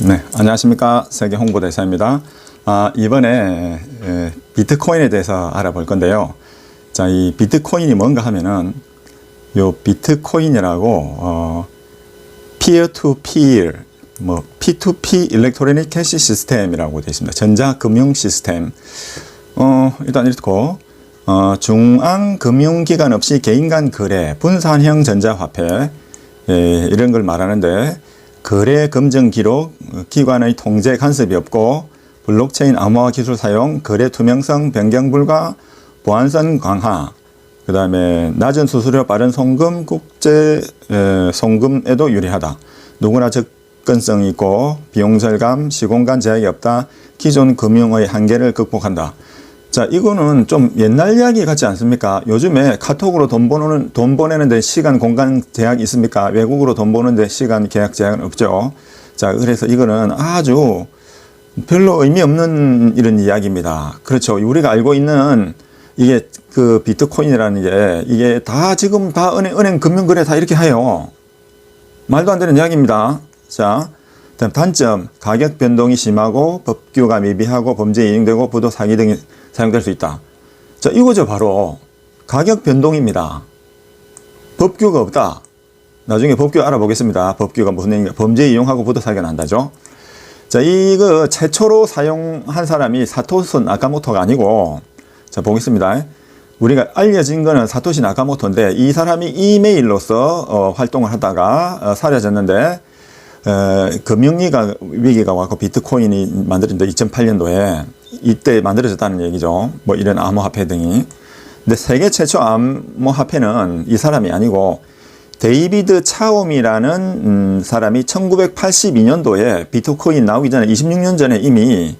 네, 안녕하십니까. 세계 홍보대사입니다. 이번에 비트코인에 대해서 알아볼 건데요. 자, 이 비트코인이 뭔가 하면은 요 비트코인이라고 peer-to-peer, 뭐 P2P 일렉트로닉 캐시 시스템이라고 되어 있습니다. 전자금융 시스템. 일단 이렇고 중앙금융기관 없이 개인 간 거래, 분산형 전자화폐 이런 걸 말하는데, 거래 검증 기록, 기관의 통제 간섭이 없고, 블록체인 암호화 기술 사용, 거래 투명성 변경 불가, 보안성 강화, 그 다음에 낮은 수수료 빠른 송금, 국제 송금에도 유리하다. 누구나 접근성 있고 비용 절감, 시공간 제약이 없다. 기존 금융의 한계를 극복한다. 자, 이거는 좀 옛날 이야기 같지 않습니까? 요즘에 카톡으로 돈 보내는데 시간, 공간 제약이 있습니까? 외국으로 돈 보는데 시간, 계약 제약은 없죠. 자, 그래서 이거는 아주 별로 의미 없는 이런 이야기입니다. 그렇죠. 우리가 알고 있는 이게 그 비트코인이라는 게 이게 다 지금 다 은행 금융거래 다 이렇게 해요. 말도 안 되는 이야기입니다. 자, 다음 단점, 가격 변동이 심하고 법규가 미비하고 범죄에 이용되고 부도 사기 등이 사용될 수 있다. 자, 이거죠. 바로 가격 변동입니다. 법규가 없다. 나중에 법규 알아보겠습니다. 법규가 무슨 얘기인가. 범죄에 이용하고 부도 사기가 난다죠. 자, 이거 최초로 사용한 사람이 사토시 나카모토가 아니고, 자, 보겠습니다. 우리가 알려진 거는 사토시 나카모토인데, 이 사람이 이메일로서 활동을 하다가 사라졌는데, 금융위기가 왔고 비트코인이 만들어진다. 2008년도에 이때 만들어졌다는 얘기죠. 뭐 이런 암호화폐 등이. 근데 세계 최초 암호화폐는 이 사람이 아니고 데이비드 차옴이라는 사람이 1982년도에 비트코인 나오기 전에 26년 전에 이미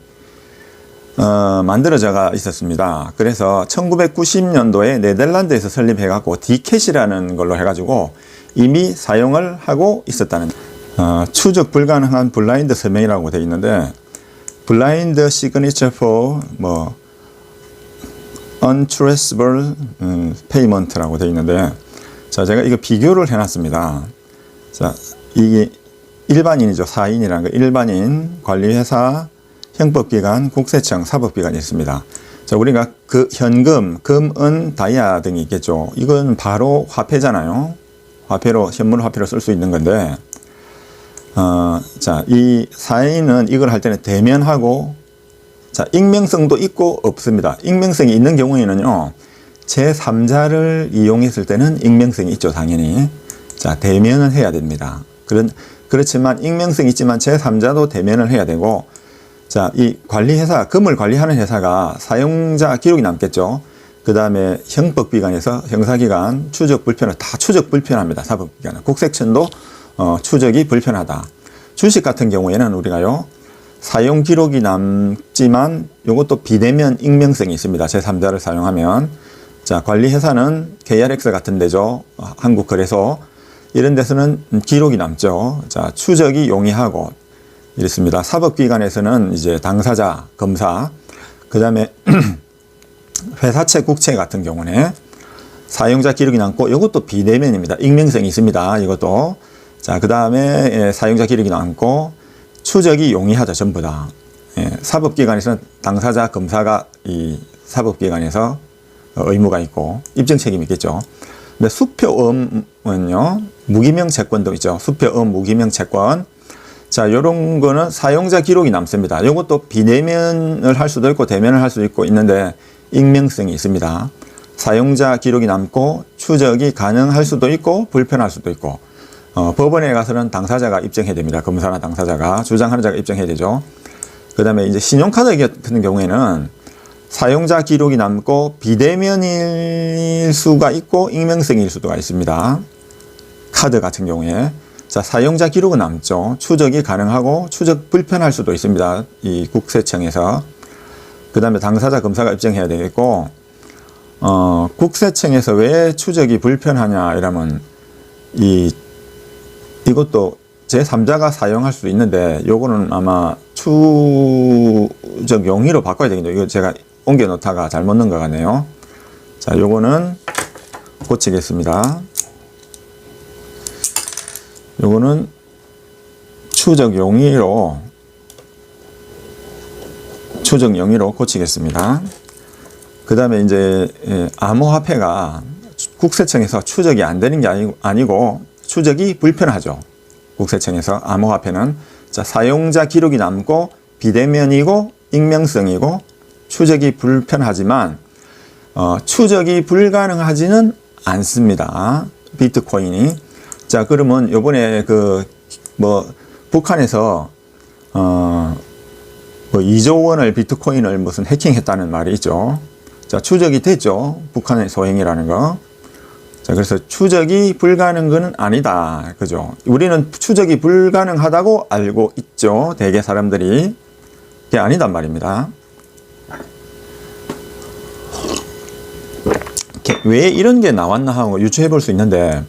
만들어져가 있었습니다. 그래서 1990년도에 네덜란드에서 설립해갖고 디캣이라는 걸로 해가지고 이미 사용을 하고 있었다는 추적 불가능한 블라인드 서명이라고 되어 있는데, 블라인드 시그니처 for 뭐 untraceable payment라고 되어 있는데, 자, 제가 이거 비교를 해놨습니다. 자, 이게 일반인이죠. 사인이라는 거. 일반인, 관리회사, 형법기관, 국세청, 사법기관이 있습니다. 자, 우리가 그 현금, 금, 은, 다이아 등이 있겠죠. 이건 바로 화폐잖아요. 화폐로, 현물 화폐로 쓸 수 있는 건데, 자, 이 사인은 이걸 할 때는 대면하고, 자, 익명성도 있고 없습니다. 익명성이 있는 경우에는요, 제3자를 이용했을 때는 익명성이 있죠, 당연히. 자, 대면은 해야 됩니다. 그렇지만 익명성이 있지만 제3자도 대면을 해야 되고, 자, 이 관리회사, 금을 관리하는 회사가 사용자 기록이 남겠죠. 그 다음에 형법기관에서 형사기관, 추적 불편을 다 추적 불편합니다. 사법기관은. 국세청도 추적이 불편하다. 주식 같은 경우에는 우리가요, 사용 기록이 남지만 이것도 비대면 익명성이 있습니다. 제3자를 사용하면. 자, 관리회사는 KRX 같은 데죠. 한국거래소. 이런 데서는 기록이 남죠. 자, 추적이 용이하고 이렇습니다. 사법기관에서는 이제 당사자, 검사, 그 다음에 회사채, 국채 같은 경우는 사용자 기록이 남고 이것도 비대면입니다. 익명성이 있습니다. 이것도. 자, 그 다음에 사용자 기록이 남고 추적이 용이하다. 전부 다. 사법기관에서는 당사자, 검사가 이 사법기관에서 의무가 있고 입증 책임이 있겠죠. 근데 수표음은요, 무기명 채권도 있죠. 수표음, 무기명 채권. 자, 요런 거는 사용자 기록이 남습니다. 요것도 비대면을 할 수도 있고 대면을 할 수도 있고 있는데 익명성이 있습니다. 사용자 기록이 남고 추적이 가능할 수도 있고 불편할 수도 있고, 법원에 가서는 당사자가 입증해야 됩니다. 검사나 당사자가, 주장하는 자가 입증해야 되죠. 그 다음에 이제 신용카드 같은 경우에는 사용자 기록이 남고 비대면일 수가 있고 익명성일 수가 있습니다. 카드 같은 경우에. 자, 사용자 기록은 남죠. 추적이 가능하고 추적 불편할 수도 있습니다. 이 국세청에서. 그 다음에 당사자, 검사가 입증해야 되겠고, 국세청에서 왜 추적이 불편하냐 이러면 이것도 제3자가 사용할 수 있는데 요거는 아마 추적 용의로 바꿔야 되겠네요. 이거 제가 옮겨 놓다가 잘못 넣은 것 같네요. 자, 요거는 고치겠습니다. 요거는 추적 용의로 추적 영위로 고치겠습니다. 그 다음에 이제 암호화폐가 국세청에서 추적이 안 되는 게 아니고 추적이 불편하죠. 국세청에서 암호화폐는 자, 사용자 기록이 남고 비대면이고 익명성이고 추적이 불편하지만 추적이 불가능하지는 않습니다. 비트코인이. 자, 그러면 요번에 북한에서 2조 원을 비트코인을 무슨 해킹했다는 말이 있죠. 자, 추적이 됐죠. 북한의 소행이라는 거. 자, 그래서 추적이 불가능한 건 아니다. 그죠? 우리는 추적이 불가능하다고 알고 있죠. 대개 사람들이. 그게 아니단 말입니다. 왜 이런 게 나왔나 하고 유추해 볼 수 있는데,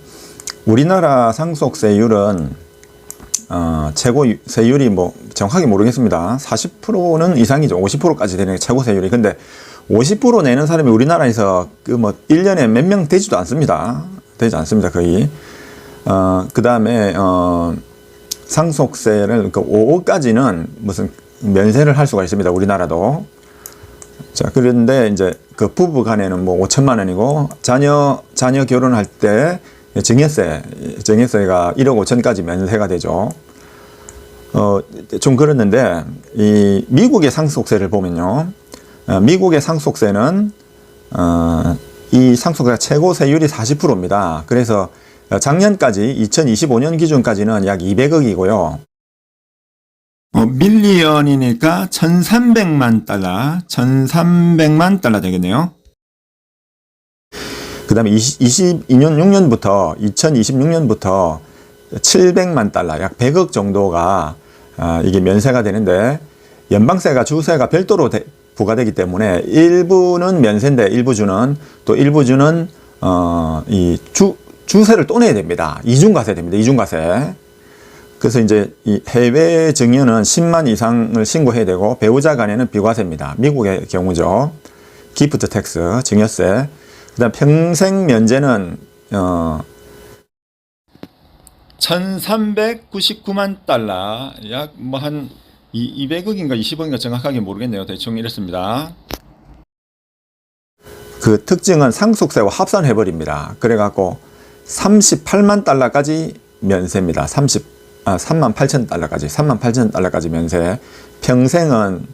우리나라 상속세율은 최고 세율이 뭐 정확하게 모르겠습니다. 40%는 이상이죠. 50%까지 되는 게 최고 세율이. 근데 50% 내는 사람이 우리나라에서 1년에 몇 명 되지도 않습니다. 되지 않습니다. 거의. 그 다음에 상속세를 5억까지는 무슨 면세를 할 수가 있습니다. 우리나라도. 자, 그런데 이제 그 부부 간에는 뭐 5천만 원이고 자녀 결혼할 때 증여세가 1억 5천까지 면세가 되죠. 좀 그렇는데 이 미국의 상속세를 보면요. 미국의 상속세는 이 상속세가 최고 세율이 40%입니다. 그래서 작년까지 2025년 기준까지는 약 200억이고요. 밀리언이니까 1,300만 달러 되겠네요. 그 다음에 2026년부터 700만 달러, 약 100억 정도가 이게 면세가 되는데, 연방세가 주세가 별도로 부과되기 때문에 일부는 면세인데 일부주는 이 주세를 또 내야 됩니다. 이중과세 됩니다. 이중과세. 그래서 이제 이 해외 증여는 10만 이상을 신고해야 되고 배우자 간에는 비과세입니다. 미국의 경우죠. 기프트 텍스, 증여세. 그다음 평생 면제는 1,399만 달러, 약 뭐 한 200억인가 20억인가 정확하게 모르겠네요. 대충 이렇습니다. 그 특징은 상속세와 합산해버립니다. 그래갖고 38만 달러까지 면세입니다. 38,000달러까지 면세. 평생은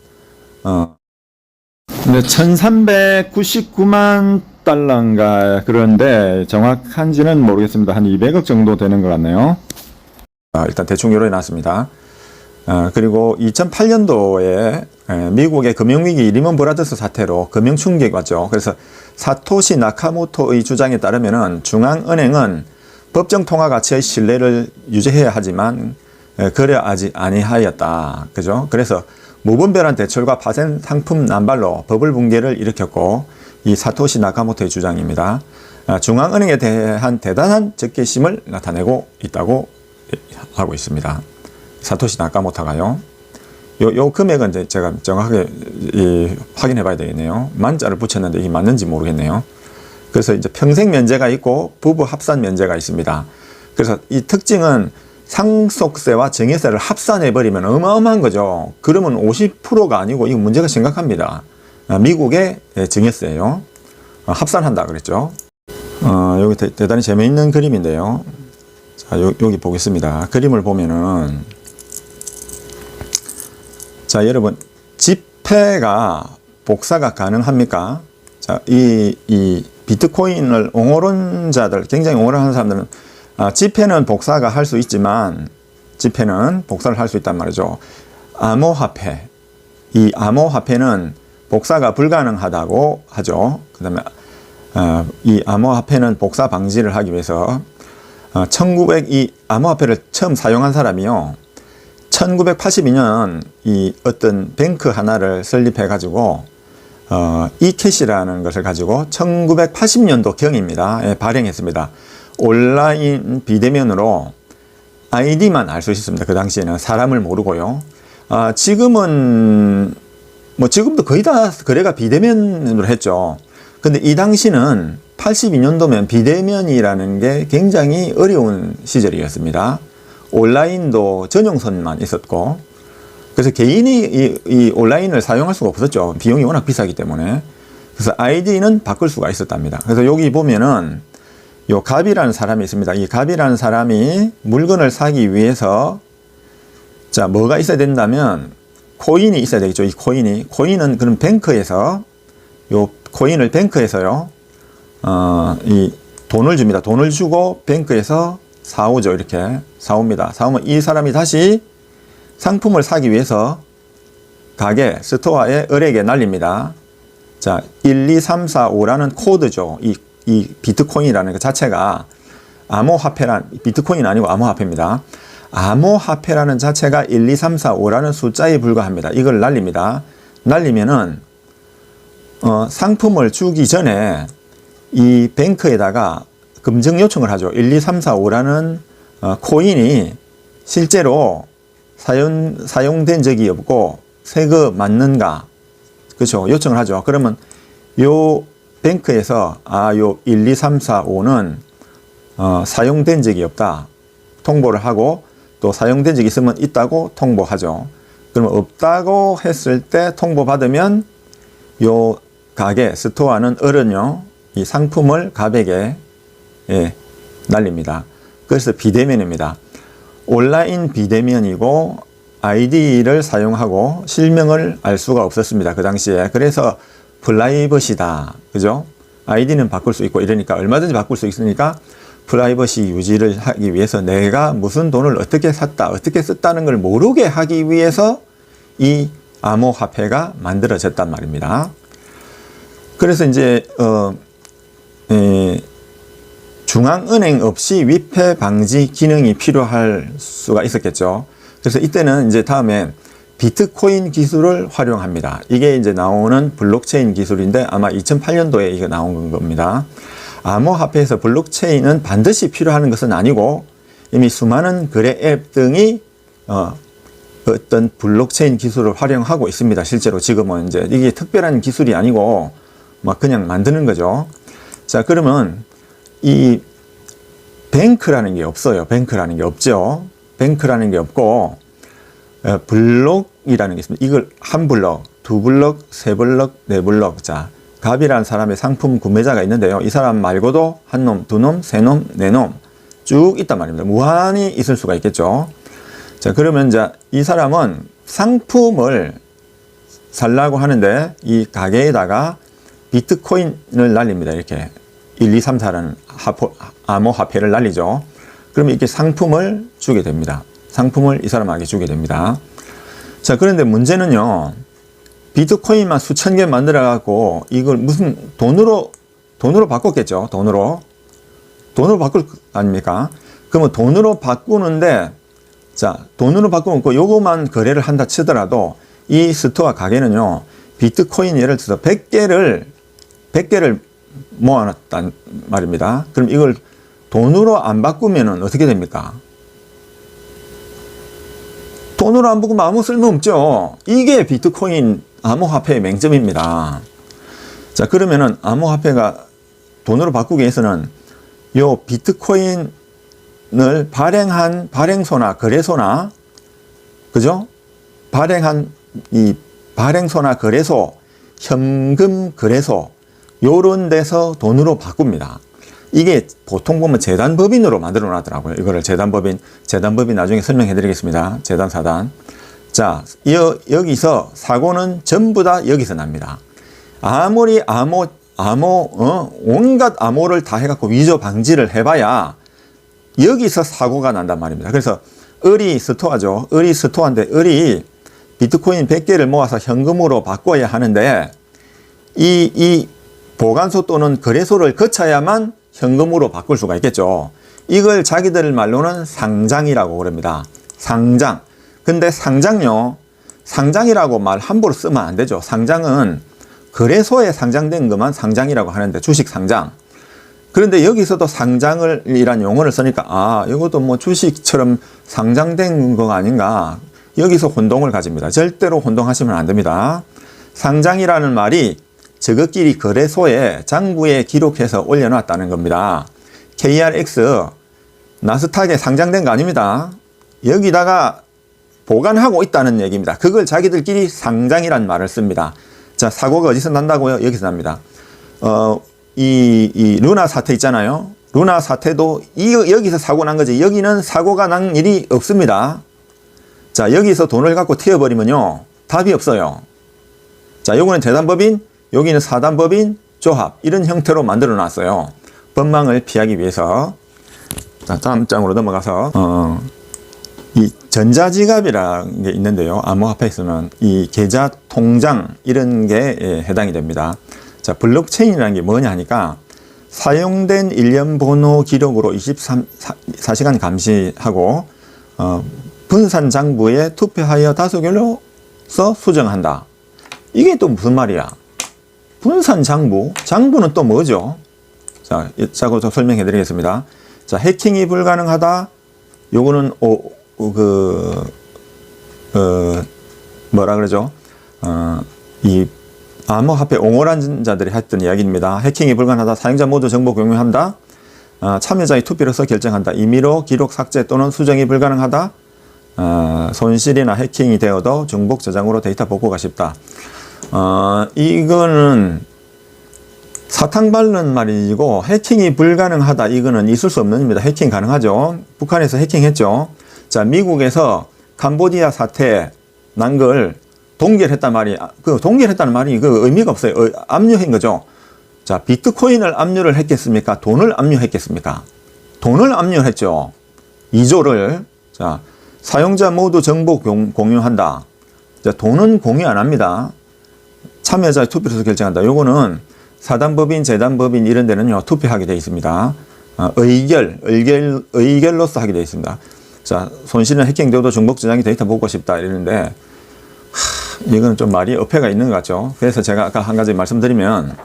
근데 1,399만 달러인가 그런데 정확한지는 모르겠습니다. 한 200억 정도 되는 것 같네요. 일단 대충 요로 해놨습니다. 그리고 2008년도에 미국의 금융위기 리먼 브라더스 사태로 금융 충격이 왔죠. 그래서 사토시 나카모토의 주장에 따르면은 중앙은행은 법정 통화 가치의 신뢰를 유지해야 하지만 그래야지 아니하였다. 그죠? 그래서 무분별한 대출과 파생 상품 남발로 버블 붕괴를 일으켰고, 이 사토시 나카모토의 주장입니다. 중앙은행에 대한 대단한 적개심을 나타내고 있다고 하고 있습니다. 사토시 나카모토가요. 요 금액은 이제 제가 정확하게 확인해 봐야 되겠네요. 만자를 붙였는데 이게 맞는지 모르겠네요. 그래서 이제 평생 면제가 있고 부부 합산 면제가 있습니다. 그래서 이 특징은 상속세와 증여세를 합산해 버리면 어마어마한 거죠. 그러면 50%가 아니고 이거 문제가 심각합니다. 미국의 증여세예요. 합산한다 그랬죠. 여기 대단히 재미있는 그림인데요. 자, 여기 보겠습니다. 그림을 보면은, 자, 여러분, 지폐가 복사가 가능합니까? 자, 이 비트코인을 옹호론자들, 굉장히 옹호를 하는 사람들은 지폐는 복사가 할 수 있지만, 지폐는 복사를 할 수 있단 말이죠. 암호화폐, 이 암호화폐는 복사가 불가능하다고 하죠. 그 다음에 이 암호화폐는 복사 방지를 하기 위해서 이 암호화폐를 처음 사용한 사람이요, 1982년 이 어떤 뱅크 하나를 설립해 가지고 이캐시라는 것을 가지고 1980년도 경입니다. 발행했습니다. 온라인 비대면으로 아이디만 알 수 있었습니다. 그 당시에는 사람을 모르고요. 지금은 뭐 지금도 거의 다 거래가 비대면으로 했죠. 근데 이 당시는 82년도면 비대면이라는 게 굉장히 어려운 시절이었습니다. 온라인도 전용선만 있었고, 그래서 개인이 이 온라인을 사용할 수가 없었죠. 비용이 워낙 비싸기 때문에. 그래서 아이디는 바꿀 수가 있었답니다. 그래서 여기 보면은 요 갑이라는 사람이 있습니다. 이 갑이라는 사람이 물건을 사기 위해서 자, 뭐가 있어야 된다면 코인이 있어야 되겠죠. 이 코인은 그럼 뱅크에서 요 코인을 뱅크에서요. 이 돈을 줍니다. 돈을 주고 뱅크에서 사오죠. 이렇게 사옵니다. 사오면 이 사람이 다시 상품을 사기 위해서 가게 스토어에 을에게 날립니다. 자, 1, 2, 3, 4, 5라는 코드죠. 이 비트코인이라는 그 자체가 비트코인 아니고 암호화폐입니다. 암호화폐라는 자체가 1, 2, 3, 4, 5라는 숫자에 불과합니다. 이걸 날립니다. 날리면은 상품을 주기 전에 이 뱅크에다가 검증 요청을 하죠. 1, 2, 3, 4, 5라는 코인이 실제로 사용된 적이 없고 새거 맞는가? 그렇죠. 요청을 하죠. 그러면 요 뱅크에서 요 1, 2, 3, 4, 5는 사용된 적이 없다. 통보를 하고 또 사용된 적이 있으면 있다고 통보하죠. 그러면 없다고 했을 때 통보받으면 요 가게 스토어는 을은요 이 상품을 갑에게 날립니다. 그래서 비대면입니다. 온라인 비대면이고 아이디를 사용하고 실명을 알 수가 없었습니다. 그 당시에. 그래서 프라이버시다. 그죠? 아이디는 바꿀 수 있고 이러니까 얼마든지 바꿀 수 있으니까 프라이버시 유지를 하기 위해서 내가 무슨 돈을 어떻게 샀다, 어떻게 썼다는 걸 모르게 하기 위해서 이 암호화폐가 만들어졌단 말입니다. 그래서 이제 중앙은행 없이 위패 방지 기능이 필요할 수가 있었겠죠. 그래서 이때는 이제 다음에 비트코인 기술을 활용합니다. 이게 이제 나오는 블록체인 기술인데 아마 2008년도에 이게 나온 겁니다. 암호화폐에서 블록체인은 반드시 필요한 것은 아니고 이미 수많은 거래 앱 등이 어떤 블록체인 기술을 활용하고 있습니다. 실제로 지금은 이제 이게 특별한 기술이 아니고 막 그냥 만드는 거죠. 자, 그러면 이 뱅크라는 게 없어요. 뱅크라는 게 없죠. 뱅크라는 게 없고 블록이라는 게 있습니다. 이걸 한 블록, 두 블록, 세 블록, 네 블록. 자, 갑이라는 사람의 상품 구매자가 있는데요. 이 사람 말고도 한 놈, 두 놈, 세 놈, 네 놈 쭉 있단 말입니다. 무한히 있을 수가 있겠죠. 자, 그러면 이제 이 사람은 상품을 살라고 하는데 이 가게에다가 비트코인을 날립니다. 이렇게 1, 2, 3, 4라는 암호화폐를 날리죠. 그러면 이렇게 상품을 주게 됩니다. 상품을 이 사람에게 주게 됩니다. 자, 그런데 문제는요. 비트코인만 수천 개 만들어 갖고 이걸 무슨 돈으로 바꿨겠죠. 돈으로 바꿀 거 아닙니까? 그러면 돈으로 바꾸는데 자, 돈으로 바꾸고 요거만 거래를 한다 치더라도 이 스토어 가게는요. 비트코인 예를 들어서 100개를 모아놨단 말입니다. 그럼 이걸 돈으로 안 바꾸면은 어떻게 됩니까? 돈으로 안 바꾸면 아무 쓸모 없죠. 이게 비트코인 암호화폐의 맹점입니다. 자, 그러면은 암호화폐가 돈으로 바꾸기 위해서는 요 비트코인을 발행한 발행소나 거래소나, 그죠? 발행한 이 발행소나 거래소, 현금 거래소, 요런 데서 돈으로 바꿉니다. 이게 보통 보면 재단법인으로 만들어 놨더라고요. 이거를 재단법인 나중에 설명해 드리겠습니다. 재단 사단. 자, 여기서 사고는 전부 다 여기서 납니다. 아무리 온갖 암호를 다 해갖고 위조 방지를 해봐야 여기서 사고가 난단 말입니다. 그래서 을이 스토어죠. 을이 스토어인데 을이 비트코인 100개를 모아서 현금으로 바꿔야 하는데 이 보관소 또는 거래소를 거쳐야만 현금으로 바꿀 수가 있겠죠. 이걸 자기들 말로는 상장이라고 그럽니다. 상장. 근데 상장이라고 말 함부로 쓰면 안 되죠. 상장은 거래소에 상장된 것만 상장이라고 하는데 주식 상장. 그런데 여기서도 상장이란 용어를 쓰니까 이것도 뭐 주식처럼 상장된 거 아닌가. 여기서 혼동을 가집니다. 절대로 혼동하시면 안 됩니다. 상장이라는 말이 저것끼리 거래소에 장부에 기록해서 올려놨다는 겁니다. KRX 나스닥에 상장된 거 아닙니다. 여기다가 보관하고 있다는 얘기입니다. 그걸 자기들끼리 상장이란 말을 씁니다. 자, 사고가 어디서 난다고요? 여기서 납니다. 이 루나 사태 있잖아요. 루나 사태도 여기서 사고 난 거지. 여기는 사고가 난 일이 없습니다. 자, 여기서 돈을 갖고 튀어버리면요, 답이 없어요. 자, 요거는 재단법인, 여기는 사단법인, 조합, 이런 형태로 만들어 놨어요. 법망을 피하기 위해서. 자, 다음 장으로 넘어가서, 이 전자지갑이라는 게 있는데요. 암호화폐에서는 이 계좌, 통장, 이런 게 해당이 됩니다. 자, 블록체인이라는 게 뭐냐 하니까, 사용된 일련 번호 기록으로 24시간 감시하고, 분산 장부에 투표하여 다수결로서 수정한다. 이게 또 무슨 말이야? 분산 장부? 장부는 또 뭐죠? 자, 자고 설명해 드리겠습니다. 자, 해킹이 불가능하다. 요거는 뭐라 그러죠? 이 암호화폐 옹호란 자들이 했던 이야기입니다. 해킹이 불가능하다. 사용자 모두 정보 공유한다. 참여자의 투표로서 결정한다. 임의로 기록 삭제 또는 수정이 불가능하다. 손실이나 해킹이 되어도 중복 저장으로 데이터 복구가 쉽다. 이거는 사탕 바른 말이고, 해킹이 불가능하다. 이거는 있을 수 없는 일입니다. 해킹 가능하죠. 북한에서 해킹했죠. 자, 미국에서 캄보디아 사태 난 걸 동결했단 말이, 동결했다는 말이 그 의미가 없어요. 압류한 거죠. 자, 비트코인을 압류를 했겠습니까? 돈을 압류했겠습니까? 돈을 압류했죠. 2조를. 자, 사용자 모두 정보 공유한다. 자, 돈은 공유 안 합니다. 참여자의 투표로서 결정한다. 요거는 사단법인, 재단법인 이런 데는요, 투표하게 되어 있습니다. 의결로서 하게 되어 있습니다. 자, 손실은 해킹되어도 중복 저장이 데이터 보고 싶다 이러는데, 이거는 좀 말이 어폐가 있는 것 같죠. 그래서 제가 아까 한 가지 말씀드리면,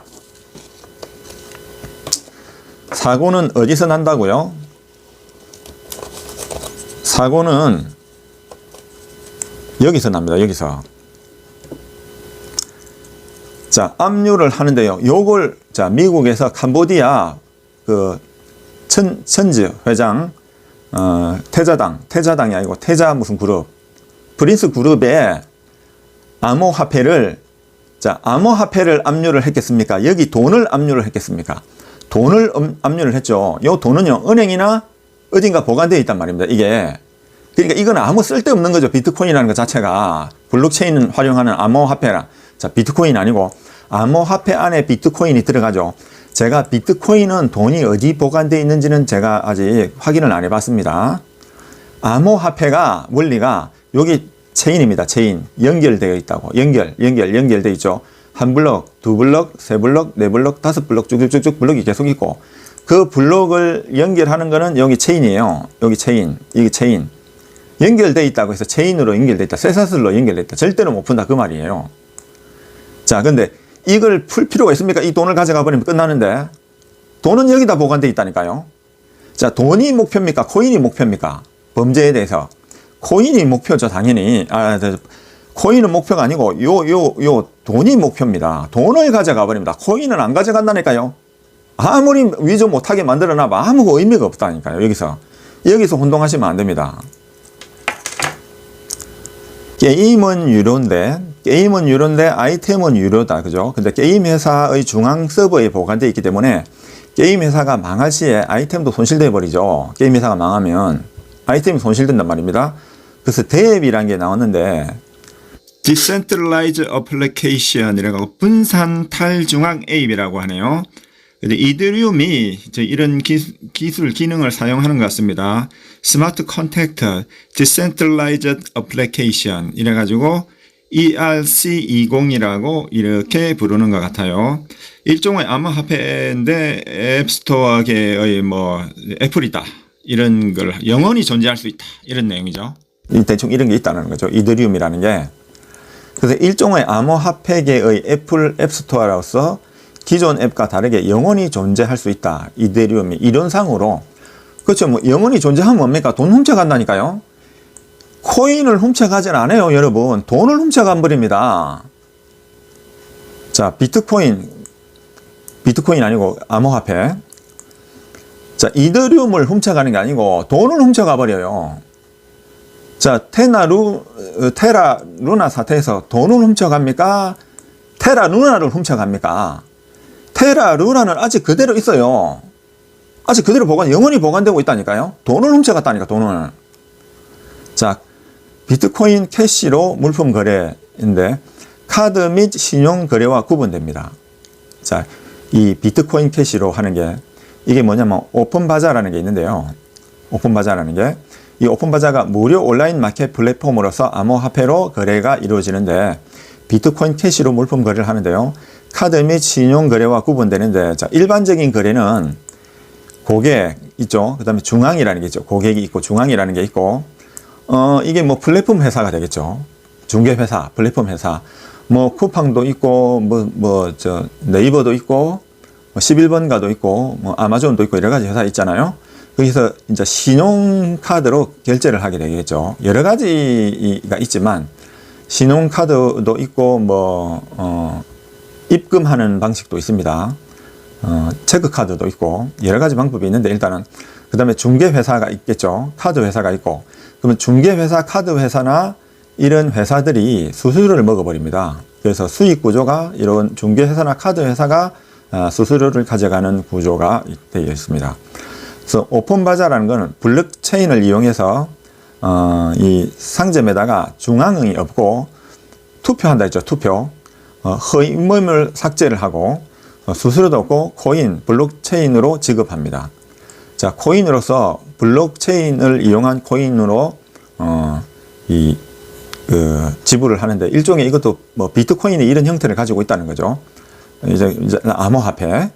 사고는 어디서 난다고요? 사고는 여기서 납니다. 여기서. 자, 압류를 하는데요. 요걸, 자, 미국에서 캄보디아 천지 회장, 태자당이 아니고 태자 무슨 그룹, 프린스 그룹에 암호화폐를 압류를 했겠습니까? 여기 돈을 압류를 했겠습니까? 돈을 압류를 했죠. 요 돈은요, 은행이나 어딘가 보관되어 있단 말입니다. 이게. 그러니까 이건 아무 쓸데없는 거죠. 비트코인이라는 것 자체가. 블록체인을 활용하는 암호화폐라. 자, 비트코인 아니고 암호화폐 안에 비트코인이 들어가죠. 제가 비트코인은 돈이 어디 보관되어 있는지는 제가 아직 확인을 안 해봤습니다. 암호화폐가 원리가 여기 체인입니다. 체인. 연결되어 있다고. 연결되어 있죠. 한 블럭, 두 블럭, 세 블럭, 네 블럭, 다섯 블럭 쭉쭉쭉 블럭이 계속 있고, 그 블럭을 연결하는 거는 여기 체인이에요. 여기 체인. 이게 체인. 연결되어 있다고 해서 체인으로 연결되어 있다. 쇠사슬로 연결되어 있다. 절대로 못 푼다. 그 말이에요. 자, 근데 이걸 풀 필요가 있습니까? 이 돈을 가져가 버리면 끝나는데. 돈은 여기다 보관되어 있다니까요. 자, 돈이 목표입니까? 코인이 목표입니까? 범죄에 대해서. 코인이 목표죠, 당연히. 코인은 목표가 아니고, 돈이 목표입니다. 돈을 가져가 버립니다. 코인은 안 가져간다니까요. 아무리 위조 못하게 만들어놔봐 아무 의미가 없다니까요, 여기서. 여기서 혼동하시면 안 됩니다. 게임은 유료인데 아이템은 유료다. 그죠? 근데 게임 회사의 중앙 서버에 보관되어 있기 때문에 게임 회사가 망할 시에 아이템도 손실돼 버리죠. 게임 회사가 망하면 아이템이 손실된단 말입니다. 그래서 대앱이라는 게 나왔는데, Decentralized Application 이라고 분산 탈중앙 앱이라고 하네요. 근데 이더리움이 이런 기술 기능을 사용하는 것 같습니다. 스마트 컨택트 디센트럴라이즈드 애플리케이션 이래가지고 ERC20이라고 이렇게 부르는 것 같아요. 일종의 암호화폐인데 앱스토어계의 뭐 애플이다 이런 걸 영원히 존재할 수 있다 이런 내용이죠. 대충 이런 게 있다는 거죠. 이더리움이라는 게. 그래서 일종의 암호화폐계의 애플 앱스토어로서 기존 앱과 다르게 영원히 존재할 수 있다. 이더리움이 이론상으로. 그렇죠. 뭐 영원히 존재하면 뭡니까? 돈 훔쳐간다니까요. 코인을 훔쳐가진 않아요, 여러분. 돈을 훔쳐간 버립니다. 자, 비트코인 아니고 암호화폐. 자, 이더리움을 훔쳐가는 게 아니고 돈을 훔쳐가 버려요. 자, 테라 루나 사태에서 돈을 훔쳐갑니까? 테라 루나를 훔쳐갑니까? 테라 루나는 아직 그대로 있어요. 아직 그대로 영원히 보관되고 있다니까요. 돈을 훔쳐갔다니까, 돈을. 자, 비트코인 캐시로 물품 거래인데 카드 및 신용 거래와 구분됩니다. 자, 이 비트코인 캐시로 하는 게 이게 뭐냐면 오픈바자라는 게 있는데요. 오픈바자라는 게 이 오픈바자가 무료 온라인 마켓 플랫폼으로서 암호화폐로 거래가 이루어지는데 비트코인 캐시로 물품 거래를 하는데요. 카드 및 신용 거래와 구분되는데 자, 일반적인 거래는 고객 있죠. 그 다음에 중앙이라는 게 있죠. 고객이 있고 중앙이라는 게 있고 이게 뭐 플랫폼 회사가 되겠죠. 중개회사, 플랫폼 회사. 뭐 쿠팡도 있고 네이버도 있고 11번가도 있고 뭐 아마존도 있고 여러 가지 회사 있잖아요. 거기서 이제 신용카드로 결제를 하게 되겠죠. 여러 가지가 있지만 신용카드도 있고 입금하는 방식도 있습니다. 체크카드도 있고 여러 가지 방법이 있는데 일단은 그 다음에 중개회사가 있겠죠. 카드 회사가 있고 그러면 중개회사, 카드 회사나 이런 회사들이 수수료를 먹어버립니다. 그래서 수익 구조가 이런 중개회사나 카드 회사가 수수료를 가져가는 구조가 되어 있습니다. 그래서 오픈바자라는 것은 블록체인을 이용해서 이 상점에다가 중앙이 없고 투표한다 했죠. 투표. 허위 임무를 삭제를 하고 수수료도 없고 코인, 블록체인으로 지급합니다. 자, 코인으로서 블록체인을 이용한 코인으로 지불을 하는데 일종의 이것도 뭐 비트코인이 이런 형태를 가지고 있다는 거죠. 이제 암호화폐.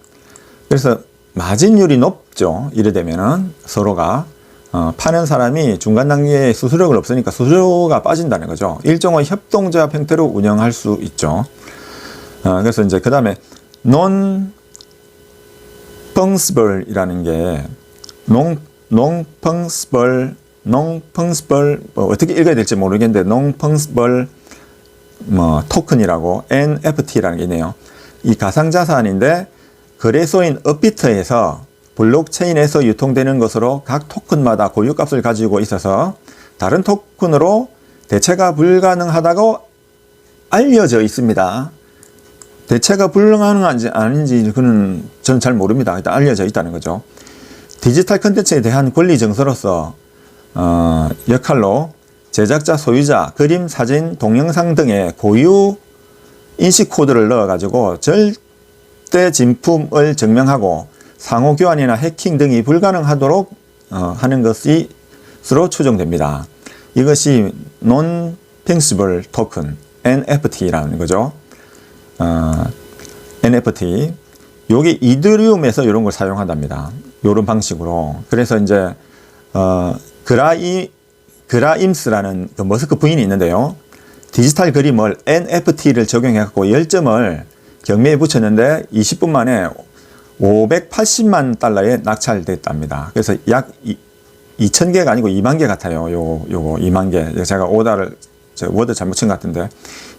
그래서 마진율이 높죠. 이래 되면은 서로가 파는 사람이 중간 단계에 수수료가 없으니까 수수료가 빠진다는 거죠. 일종의 협동조합 형태로 운영할 수 있죠. 그래서 이제 그 다음에 non-fungible 이라는 게 non-fungible 어떻게 읽어야 될지 모르겠는데 non-fungible 토큰이라고 NFT라는 게 있네요. 이 가상자산인데 거래소인 업비트에서 블록체인에서 유통되는 것으로 각 토큰마다 고유값을 가지고 있어서 다른 토큰으로 대체가 불가능하다고 알려져 있습니다. 대체가 불가능한지 아닌지 그는 저는 잘 모릅니다. 일단 알려져 있다는 거죠. 디지털 컨텐츠에 대한 권리 정서로서 역할로 제작자, 소유자, 그림, 사진, 동영상 등의 고유 인식 코드를 넣어가지고 절대 진품을 증명하고 상호 교환이나 해킹 등이 불가능하도록 하는 것으로 추정됩니다. 이것이 Non-Fungible Token, NFT라는 거죠. NFT. 요게 이더리움에서 이런 걸 사용한답니다. 이런 방식으로. 그래서 이제 그라임스라는 그 머스크 부인이 있는데요. 디지털 그림을 NFT를 적용해갖고 10점을 경매에 붙였는데 20분 만에 580만 달러에 낙찰됐답니다. 그래서 약 2,000개가 아니고 2만 개 같아요. 요거 2만 개. 제가 워드 잘못 친 것 같은데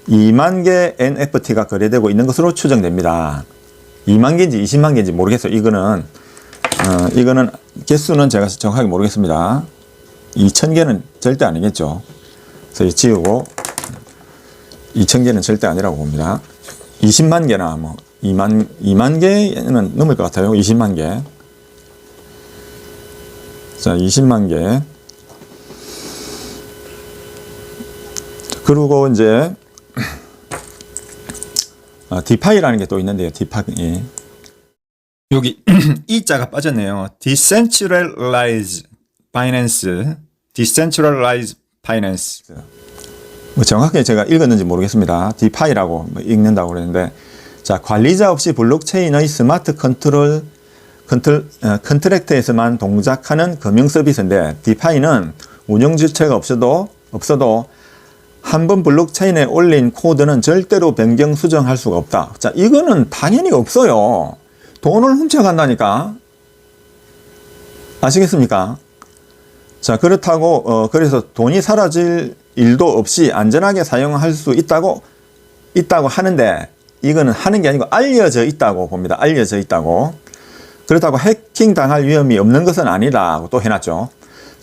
2만 개 NFT가 거래되고 있는 것으로 추정됩니다. 2만 개인지 20만 개인지 모르겠어요. 이거는 개수는 제가 정확하게 모르겠습니다. 2,000개는 절대 아니겠죠. 그래서 지우고 2,000개는 절대 아니라고 봅니다. 20만 개나 2만 개는 넘을 것 같아요. 20만 개. 자, 20만 개. 그리고 이제 디파이라는 게 또 있는데요. 디파이. 여기 이자가 빠졌네요. Decentralized Finance. Decentralized Finance. 뭐 정확하게 제가 읽었는지 모르겠습니다. 디파이라고 읽는다고 그랬는데, 자, 관리자 없이 블록체인의 스마트 컨트랙트에서만 동작하는 금융 서비스인데, 디파이는 운영 주체가 없어도 한 번 블록체인에 올린 코드는 절대로 변경 수정할 수가 없다. 자, 이거는 당연히 없어요. 돈을 훔쳐간다니까. 아시겠습니까? 자, 그렇다고 그래서 돈이 사라질 일도 없이 안전하게 사용할 수 있다고 하는데, 이거는 하는 게 아니고 알려져 있다고 봅니다. 알려져 있다고. 그렇다고 해킹 당할 위험이 없는 것은 아니다고 또 해놨죠.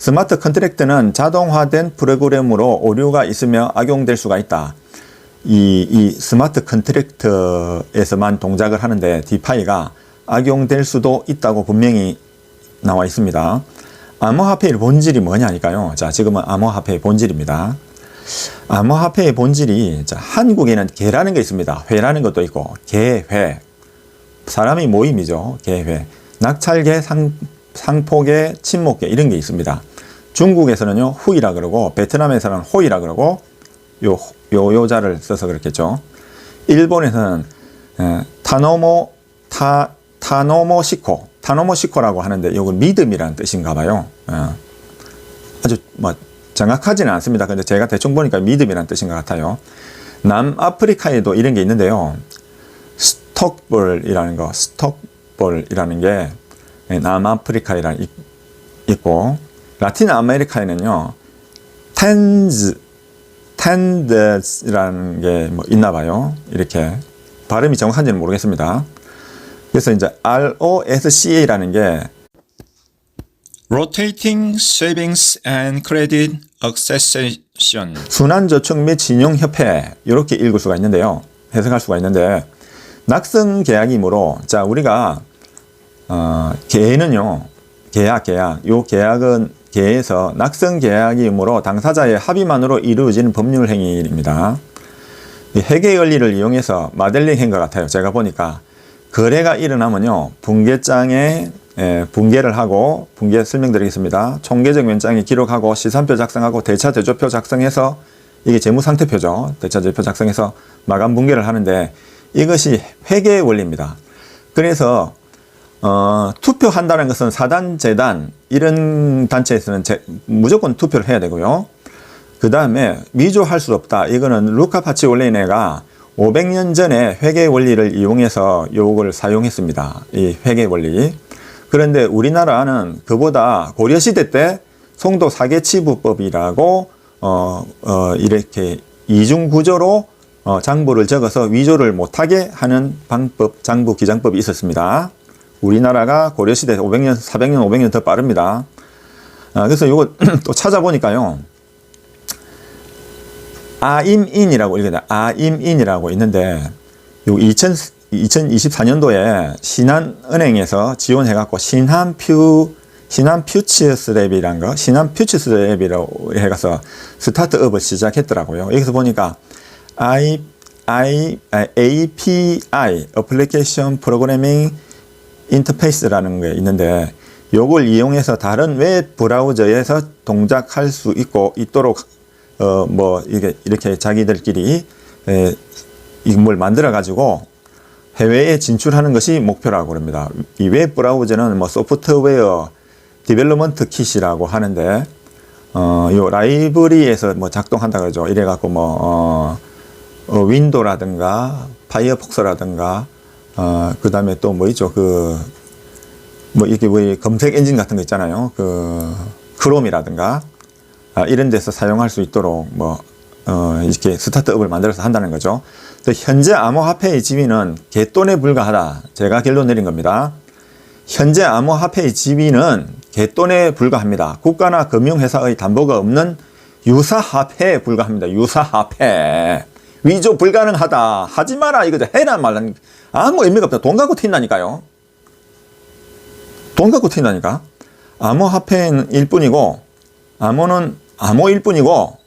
스마트 컨트랙트는 자동화된 프로그램으로 오류가 있으며 악용될 수가 있다. 이 스마트 컨트랙트에서만 동작을 하는데 디파이가 악용될 수도 있다고 분명히 나와 있습니다. 암호화폐의 본질이 뭐냐니까요. 자, 지금은 암호화폐의 본질입니다. 암호화폐의 본질이, 자, 한국에는 개라는 게 있습니다. 회라는 것도 있고, 개회. 사람이 모임이죠. 개회. 낙찰개, 상포개, 친목개 이런 게 있습니다. 중국에서는요, 후이라 그러고, 베트남에서는 호이라 그러고, 요자를 써서 그렇겠죠. 일본에서는 타노모시코라고 하는데, 이건 믿음이라는 뜻인가 봐요. 아주 정확하지는 않습니다. 근데 제가 대충 보니까 믿음이라는 뜻인 것 같아요. 남아프리카에도 이런 게 있는데요. 스톡볼이라는 게 남아프리카에 있고, 라틴 아메리카에는요, 텐드라는 게 있나 봐요. 이렇게. 발음이 정확한지는 모르겠습니다. 그래서 이제 ROSCA라는 게 Rotating Savings and Credit Association, 순환저축 및 신용협회, 이렇게 읽을 수가 있는데요. 해석할 수가 있는데, 낙성계약이므로, 자, 우리가 계는요, 계약, 요 계약은 계에서 낙성계약이므로 당사자의 합의만으로 이루어지는 법률 행위입니다. 이 회계 원리를 이용해서 마델링 한 것 같아요. 제가 보니까 거래가 일어나면요, 분계장에 분계를 하고, 분계 설명드리겠습니다. 총계적 면장에 기록하고, 시산표 작성하고, 대차 대조표 작성해서, 이게 재무상태표죠. 대차 대조표 작성해서 마감 분계를 하는데, 이것이 회계 원리입니다. 그래서 투표한다는 것은 사단, 재단 이런 단체에서는 무조건 투표를 해야 되고요. 그 다음에 위조할 수 없다. 이거는 루카 파치올레네가 500년 전에 회계 원리를 이용해서 요걸 사용했습니다. 이 회계 원리. 그런데 우리나라는 그보다 고려시대 때 송도 사계치부법이라고 이렇게 이중구조로 장부를 적어서 위조를 못하게 하는 방법, 장부 기장법이 있었습니다. 우리나라가 고려시대 500년, 400년, 500년 더 빠릅니다. 그래서 이거 또 찾아보니까요, 아임인이라고 아임인이라고 있는데, 요 2024년도에 신한은행에서 지원해갖고 신한퓨처스랩이란 거, 신한퓨처스랩이라고 해가서 스타트업을 시작했더라고요. 여기서 보니까 API, Application Programming Interface라는 게 있는데, 요걸 이용해서 다른 웹 브라우저에서 동작할 수 있도록 이렇게 자기들끼리 이걸 만들어 가지고 해외에 진출하는 것이 목표라고 그럽니다. 이 웹 브라우저는 소프트웨어 디벨롭먼트 킷이라고 하는데, 요 라이브러리에서 작동한다 그러죠. 이래 갖고 윈도우라든가 파이어폭스라든가 그 다음에 또 있죠, 이렇게 검색 엔진 같은 거 있잖아요. 크롬이라든가 이런 데서 사용할 수 있도록 이렇게 스타트업을 만들어서 한다는 거죠. 또 현재 암호화폐의 지위는 개돈에 불과하다. 제가 결론 내린 겁니다. 현재 암호화폐의 지위는 개돈에 불과합니다. 국가나 금융회사의 담보가 없는 유사화폐에 불과합니다. 유사화폐. 위조 불가능하다. 하지 마라. 이거죠. 해라 말라. 아무 의미가 없다. 돈 갖고 튄다니까요. 돈 갖고 튄다니까. 암호화폐는 일뿐이고, 암호는 암호일 뿐이고,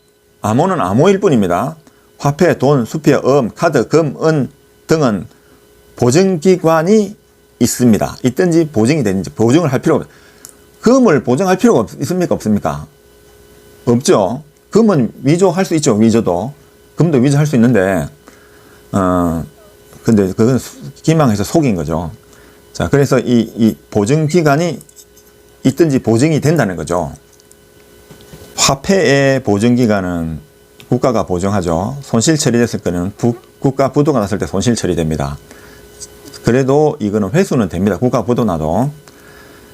암호는 암호일 뿐입니다. 화폐, 돈, 수표, 카드, 금, 은 등은 보증기관이 있습니다. 있든지 보증이 되는지 보증을 할 필요가 없어요. 금을 보증할 필요가 있습니까? 없습니까? 없죠. 금은 위조할 수 있죠. 위조도. 금도 위조할 수 있는데, 근데 그건 기망해서 속인 거죠. 자, 그래서 이 보증기관이 있든지 보증이 된다는 거죠. 화폐의 보증기간은 국가가 보증하죠. 손실 처리됐을 때는 국가 부도가 났을 때 손실 처리됩니다. 그래도 이거는 회수는 됩니다. 국가 부도 나도.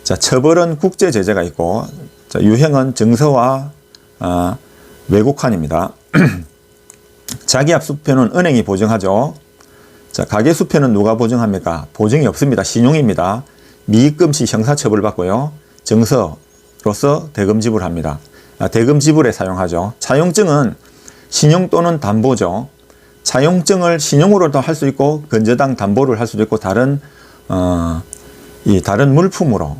자, 처벌은 국제 제재가 있고, 자, 유형은 증서와 외국환입니다. 자기압 수표는 은행이 보증하죠. 자, 가계 수표는 누가 보증합니까? 보증이 없습니다. 신용입니다. 미입금 시 형사처벌 받고요. 증서, 로서 대금 지불합니다. 대금 지불에 사용하죠. 차용증은 신용 또는 담보죠. 차용증을 신용으로도 할 수 있고 건저당 담보를 할 수도 있고 다른 물품으로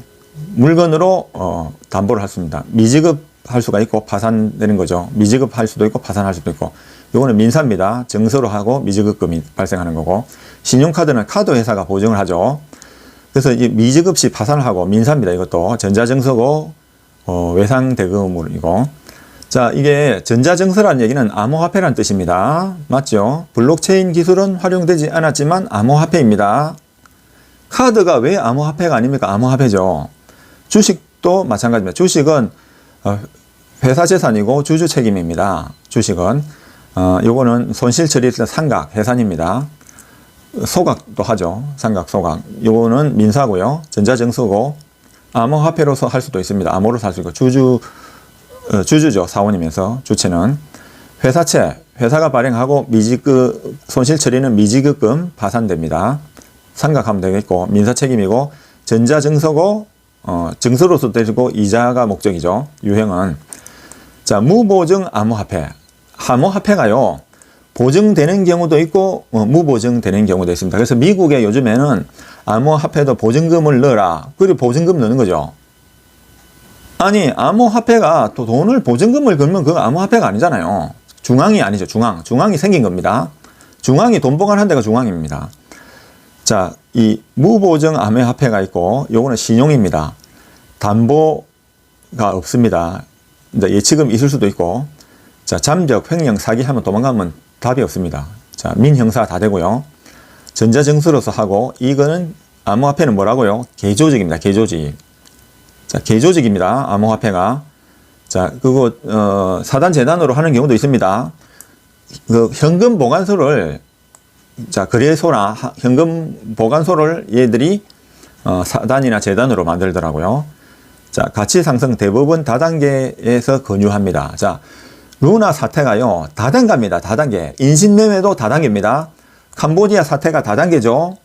물건으로 담보를 할 수 있습니다. 미지급할 수가 있고 파산되는 거죠. 미지급할 수도 있고 파산할 수도 있고. 요거는 민사입니다. 증서로 하고 미지급금이 발생하는 거고, 신용카드는 카드 회사가 보증을 하죠. 그래서 이 미지급 시 파산을 하고 민사입니다. 이것도 전자증서고 외상대금이고. 자, 이게 전자증서라는 얘기는 암호화폐라는 뜻입니다. 맞죠? 블록체인 기술은 활용되지 않았지만 암호화폐입니다. 카드가 왜 암호화폐가 아닙니까? 암호화폐죠. 주식도 마찬가지입니다. 주식은 회사 재산이고 주주 책임입니다. 주식은 요거는 손실 처리에서 상각, 해산입니다. 소각도 하죠. 상각, 소각. 요거는 민사고요. 전자증서고 암호화폐로서 할 수도 있습니다. 암호로서 할 수 있고 주주죠. 사원이면서 주체는 회사채, 회사가 발행하고 미지급 손실 처리는 미지급금 파산됩니다. 상각하면 되겠고 민사 책임이고 전자증서고 증서로서 되고 이자가 목적이죠. 유형은 자 무보증 암호화폐. 암호화폐가요 보증되는 경우도 있고 무보증되는 경우도 있습니다. 그래서 미국에 요즘에는 암호화폐도 보증금을 넣어라. 그리고 보증금 넣는 거죠. 아니 암호화폐가 또 돈을 보증금을 걸면 그거 암호화폐가 아니잖아요. 중앙이 아니죠. 중앙이 생긴 겁니다. 중앙이 돈 보관한 데가 중앙입니다. 자, 이 무보증 암호화폐가 있고 요거는 신용입니다. 담보가 없습니다. 예치금 있을 수도 있고 자 잠적, 횡령, 사기하면 도망가면 답이 없습니다. 자 민형사 다 되고요. 전자증서로서 하고 이거는 암호화폐는 뭐라고요? 개조직입니다. 개조직. 자, 개조직입니다. 암호화폐가. 자, 그거, 사단 재단으로 하는 경우도 있습니다. 그 현금 보관소를, 자, 거래소나 현금 보관소를 얘들이, 사단이나 재단으로 만들더라고요. 자, 가치 상승 대부분 다단계에서 권유합니다. 자, 루나 사태가요, 다단계입니다. 다단계. 인신매매도 다단계입니다. 캄보디아 사태가 다단계죠.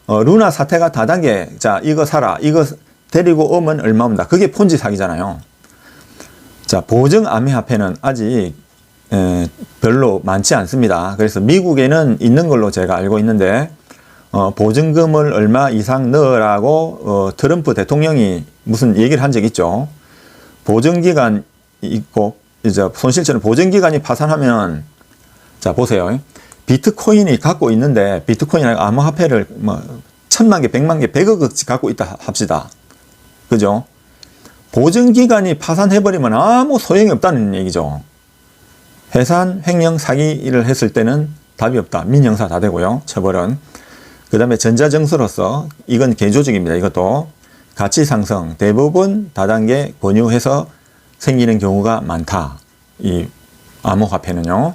루나 사태가 다단계. 자, 이거 사라. 이거 데리고 오면 얼마입니다. 그게 폰지 사기잖아요. 자, 보증 암호화폐는 아직 별로 많지 않습니다. 그래서 미국에는 있는 걸로 제가 알고 있는데 보증금을 얼마 이상 넣으라고 트럼프 대통령이 무슨 얘기를 한 적 있죠. 보증기간 있고 이제 손실처는 보증기간이 파산하면 자 보세요. 비트코인이 갖고 있는데 비트코인 암호화폐를 뭐 1000만 개, 100만 개, 100억씩 갖고 있다 합시다. 그죠? 보증기간이 파산해버리면 아무 소용이 없다는 얘기죠. 해산, 횡령, 사기를 했을 때는 답이 없다. 민형사 다 되고요. 처벌은. 그 다음에 전자증서로서 이건 개조직입니다. 이것도 가치 상승 대부분 다단계 권유해서 생기는 경우가 많다. 이 암호화폐는요.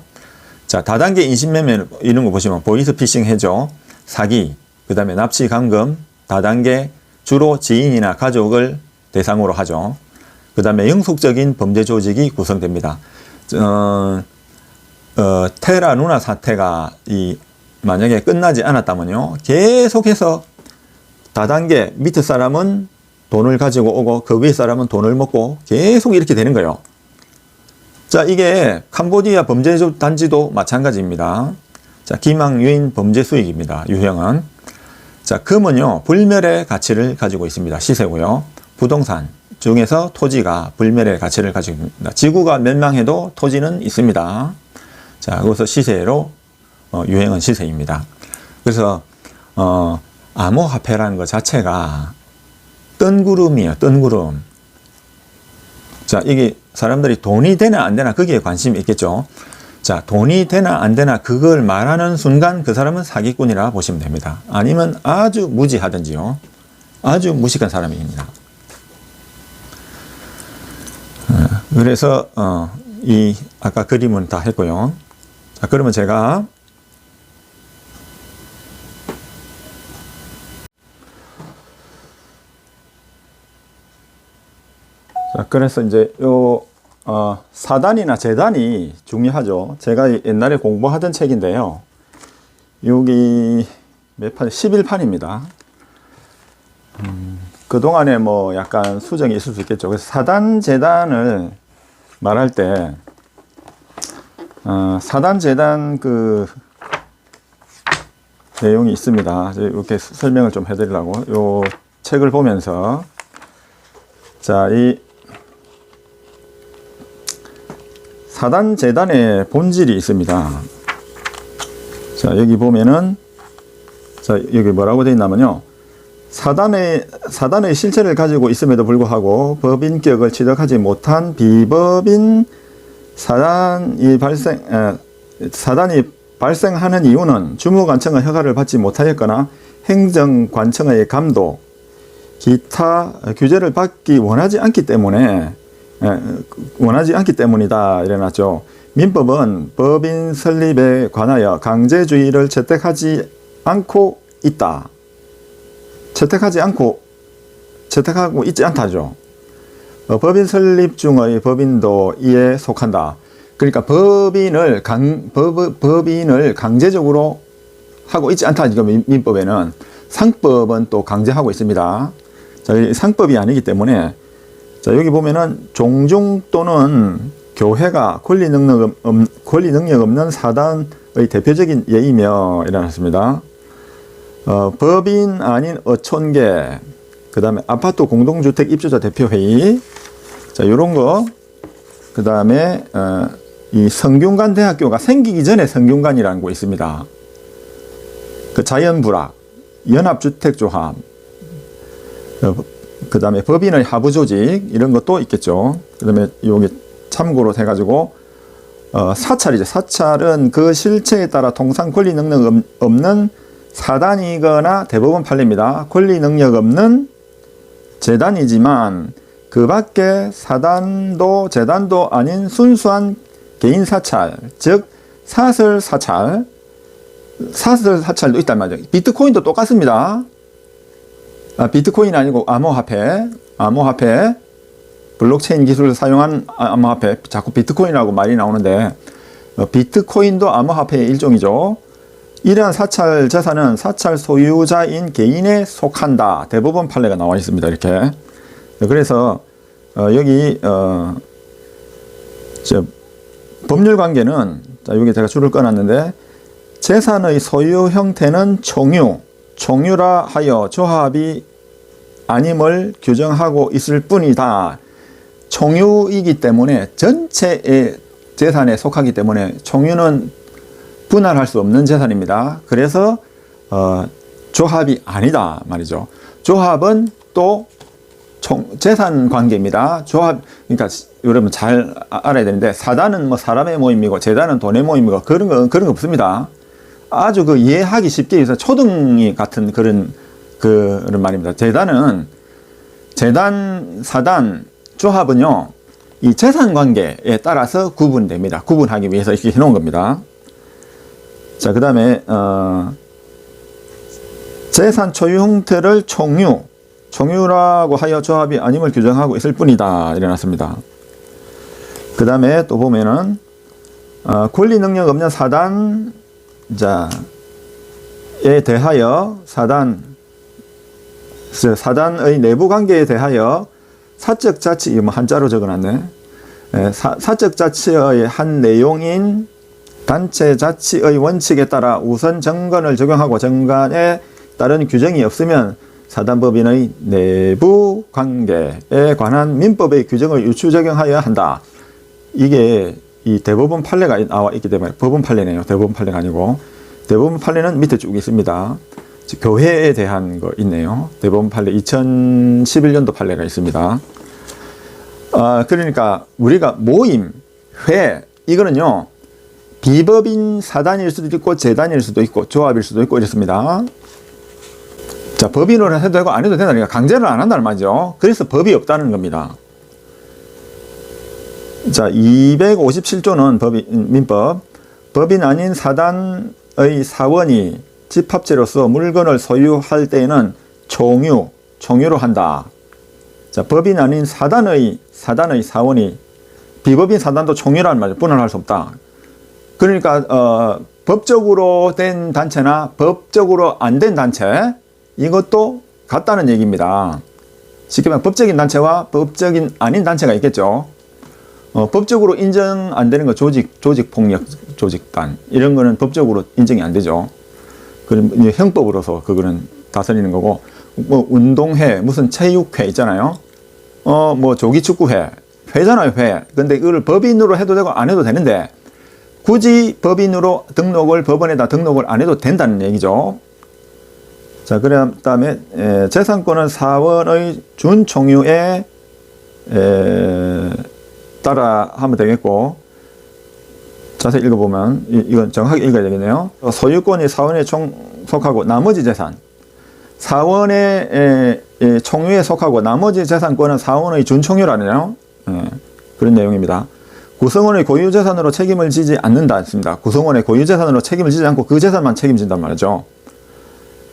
자, 다단계 인신매매 이런 거 보시면 보이스피싱 해죠. 사기, 그 다음에 납치 감금, 다단계 주로 지인이나 가족을 대상으로 하죠. 그 다음에 영속적인 범죄 조직이 구성됩니다. 테라 루나 사태가 만약에 끝나지 않았다면요. 계속해서 다단계 밑에 사람은 돈을 가지고 오고 그 위에 사람은 돈을 먹고 계속 이렇게 되는 거예요. 자, 이게 캄보디아 범죄 단지도 마찬가지입니다. 자, 기망유인 범죄 수익입니다. 유형은. 자, 금은요, 불멸의 가치를 가지고 있습니다. 시세고요. 부동산 중에서 토지가 불멸의 가치를 가지고 있습니다. 지구가 멸망해도 토지는 있습니다. 자, 그래서 시세로, 유행은 시세입니다. 그래서, 암호화폐라는 것 자체가 뜬구름이에요. 뜬구름. 자, 이게 사람들이 돈이 되나 안 되나 거기에 관심이 있겠죠. 자, 돈이 되나 안 되나 그걸 말하는 순간 그 사람은 사기꾼이라 보시면 됩니다. 아니면 아주 무지하든지요. 아주 무식한 사람입니다. 그래서 아까 그림은 다 했고요. 자, 그러면 제가 자, 그래서 이제 사단이나 재단이 중요하죠. 제가 옛날에 공부하던 책인데요. 여기 몇 판? 11판입니다. 그동안에 뭐 약간 수정이 있을 수 있겠죠. 그래서 사단재단을 말할 때, 사단재단 그 내용이 있습니다. 이렇게 설명을 좀 해드리려고. 요 책을 보면서. 자, 이 사단재단의 본질이 있습니다. 자, 여기 보면은, 자, 여기 뭐라고 되어 있냐면요. 사단의 실체를 가지고 있음에도 불구하고 법인격을 취득하지 못한 비법인 사단이 발생하는 이유는 주무관청의 허가를 받지 못하였거나 행정관청의 감독, 기타 규제를 받기 원하지 않기 때문이다. 이래놨죠. 민법은 법인 설립에 관하여 강제주의를 채택하지 않고 있다. 채택하고 있지 않다죠. 법인 설립 중의 법인도 이에 속한다. 그러니까 법인을 강제적으로 하고 있지 않다. 지금 민법에는. 상법은 또 강제하고 있습니다. 자, 상법이 아니기 때문에, 자, 여기 보면은 종중 또는 교회가 권리 능력 없는 사단의 대표적인 예이며 일어났습니다. 법인 아닌 어촌계, 그 다음에 아파트 공동주택 입주자 대표회의, 자, 요런 거, 그 다음에, 이 성균관 대학교가 생기기 전에 성균관이라는 거 있습니다. 그 자연불악, 연합주택조합, 그 다음에 법인의 하부조직, 이런 것도 있겠죠. 그 다음에 여기 참고로 해가지고, 사찰이죠. 사찰은 그 실체에 따라 통상 권리 능력 없는 사단이거나 대법원 판례입니다. 권리 능력 없는 재단이지만 그 밖에 사단도 재단도 아닌 순수한 개인 사찰, 즉 사설 사찰도 있단 말이죠. 비트코인도 똑같습니다. 비트코인 아니고 암호화폐, 블록체인 기술을 사용한 암호화폐, 자꾸 비트코인이라고 말이 나오는데, 비트코인도 암호화폐의 일종이죠. 이러한 사찰 재산은 사찰 소유자인 개인에 속한다. 대법원 판례가 나와 있습니다. 이렇게. 그래서 여기 법률 관계는, 자, 여기 제가 줄을 꺼놨는데, 재산의 소유 형태는 총유라 하여 조합이 아님을 규정하고 있을 뿐이다. 총유이기 때문에 전체의 재산에 속하기 때문에 총유는 분할할 수 없는 재산입니다. 그래서 조합이 아니다 말이죠. 조합은 또 재산 관계입니다. 조합, 그러니까 여러분 잘 알아야 되는데, 사단은 뭐 사람의 모임이고 재단은 돈의 모임이고 그런 거 없습니다. 아주 그 이해하기 쉽게 해서 초등이 같은 그런 말입니다. 재단, 사단, 조합은요, 이 재산 관계에 따라서 구분됩니다. 구분하기 위해서 이렇게 해놓은 겁니다. 자, 그 다음에, 재산 초유 형태를 총유라고 하여 조합이 아님을 규정하고 있을 뿐이다. 이래놨습니다. 그 다음에 또 보면은, 권리 능력 없는 사단에 대하여, 사단의 내부 관계에 대하여 사적 자치, 뭐 한자로 적어놨네. 사적 자치의 한 내용인 단체 자치의 원칙에 따라 우선 정관을 적용하고 정관에 따른 규정이 없으면 사단법인의 내부 관계에 관한 민법의 규정을 유추 적용하여야 한다. 이게 이 대법원 판례가 나와 있기 때문에, 법원 판례네요. 대법원 판례가 아니고. 대법원 판례는 밑에 쭉 있습니다. 교회에 대한 거 있네요. 대법원 판례 2011년도 판례가 있습니다. 그러니까 우리가 모임, 회, 이거는요, 비법인 사단일 수도 있고 재단일 수도 있고 조합일 수도 있고 이렇습니다. 자, 법인으로 해도 되고 안 해도 된다니까, 강제를 안 한다는 말이죠. 그래서 법이 없다는 겁니다. 자, 257조는 민법, 법인 아닌 사단의 사원이 집합체로서 물건을 소유할 때에는 총유로 한다. 자, 법인 아닌 사단의 사원이, 비법인 사단도 총유라는 말이죠. 분할할 수 없다. 그러니까 법적으로 된 단체나 법적으로 안 된 단체, 이것도 같다는 얘기입니다. 쉽게 말하면 법적인 단체와 법적인 아닌 단체가 있겠죠. 법적으로 인정 안 되는 거 조직폭력 조직단 이런 거는 법적으로 인정이 안 되죠. 그럼 이제 형법으로서 그거는 다스리는 거고, 뭐 운동회 무슨 체육회 있잖아요. 뭐 조기축구회 회잖아요, 회. 근데 이걸 법인으로 해도 되고 안 해도 되는데 굳이 법인으로 법원에다 등록을 안 해도 된다는 얘기죠. 자, 그 다음에 재산권은 사원의 준총유에 따라 하면 되겠고, 자세히 읽어보면 이건 정확하게 읽어야 되겠네요. 소유권이 사원에 속하고 나머지 재산, 사원의 총유에 속하고 나머지 재산권은 사원의 준총유라네요. 그런 내용입니다. 구성원의 고유재산으로 책임을 지지 않는다 했습니다. 구성원의 고유재산으로 책임을 지지 않고 그 재산만 책임진단 말이죠.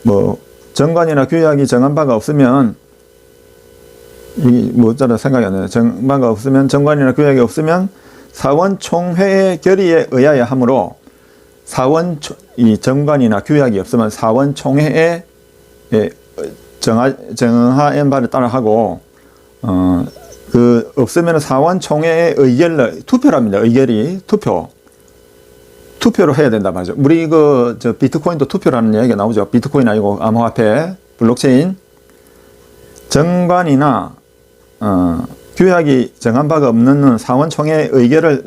뭐 정관이나 규약이 정한 바가 없으면, 이 뭐자라 생각이 안 나요. 정바가 없으면, 정관이나 규약이 없으면 사원총회의 결의에 의하여 하므로, 이 정관이나 규약이 없으면 사원총회의 정하한 바를 따라 하고, 그 없으면 사원총회의 의결로 투표랍니다. 의결이 투표로 해야 된다 말이죠. 우리 저 비트코인도 투표라는 얘기가 나오죠. 비트코인 아니고 암호화폐, 블록체인. 정관이나 규약이 정한 바가 없는 사원총회의 의결을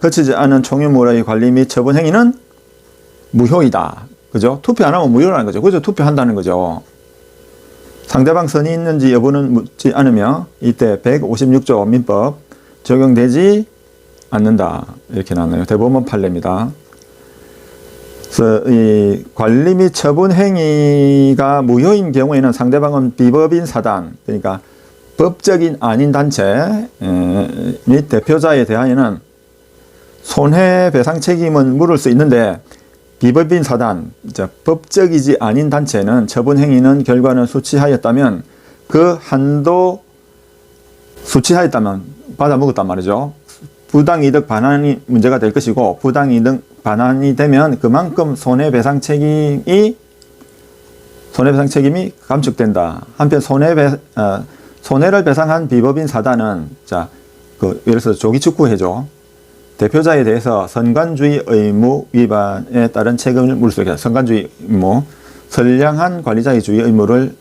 거치지 않은 총유물의 관리 및 처분 행위는 무효이다. 그죠? 투표 안 하면 무효라는 거죠. 그죠? 투표한다는 거죠. 상대방 선이 있는지 여부는 묻지 않으며 이때 156조 민법 적용되지 않는다. 이렇게 나왔네요. 대법원 판례입니다. 그래서 이 관리 및 처분 행위가 무효인 경우에는 상대방은 비법인 사단, 그러니까 법적인 아닌 단체 및 대표자에 대하여는 손해배상 책임은 물을 수 있는데, 비법인 사단, 법적이지 아닌 단체는 처분 행위는 결과는 수치하였다면 그 한도 수치하였다면 받아먹었단 말이죠. 부당이득 반환이 문제가 될 것이고, 부당이득 반환이 되면 그만큼 손해배상 책임이 감축된다. 한편 손해를 배상한 비법인 사단은, 예를 들어서 조기축구회죠. 대표자에 대해서 선관주의 의무 위반에 따른 책임을 물을 수 있다. 선관주의 의무, 선량한 관리자의 주의 의무를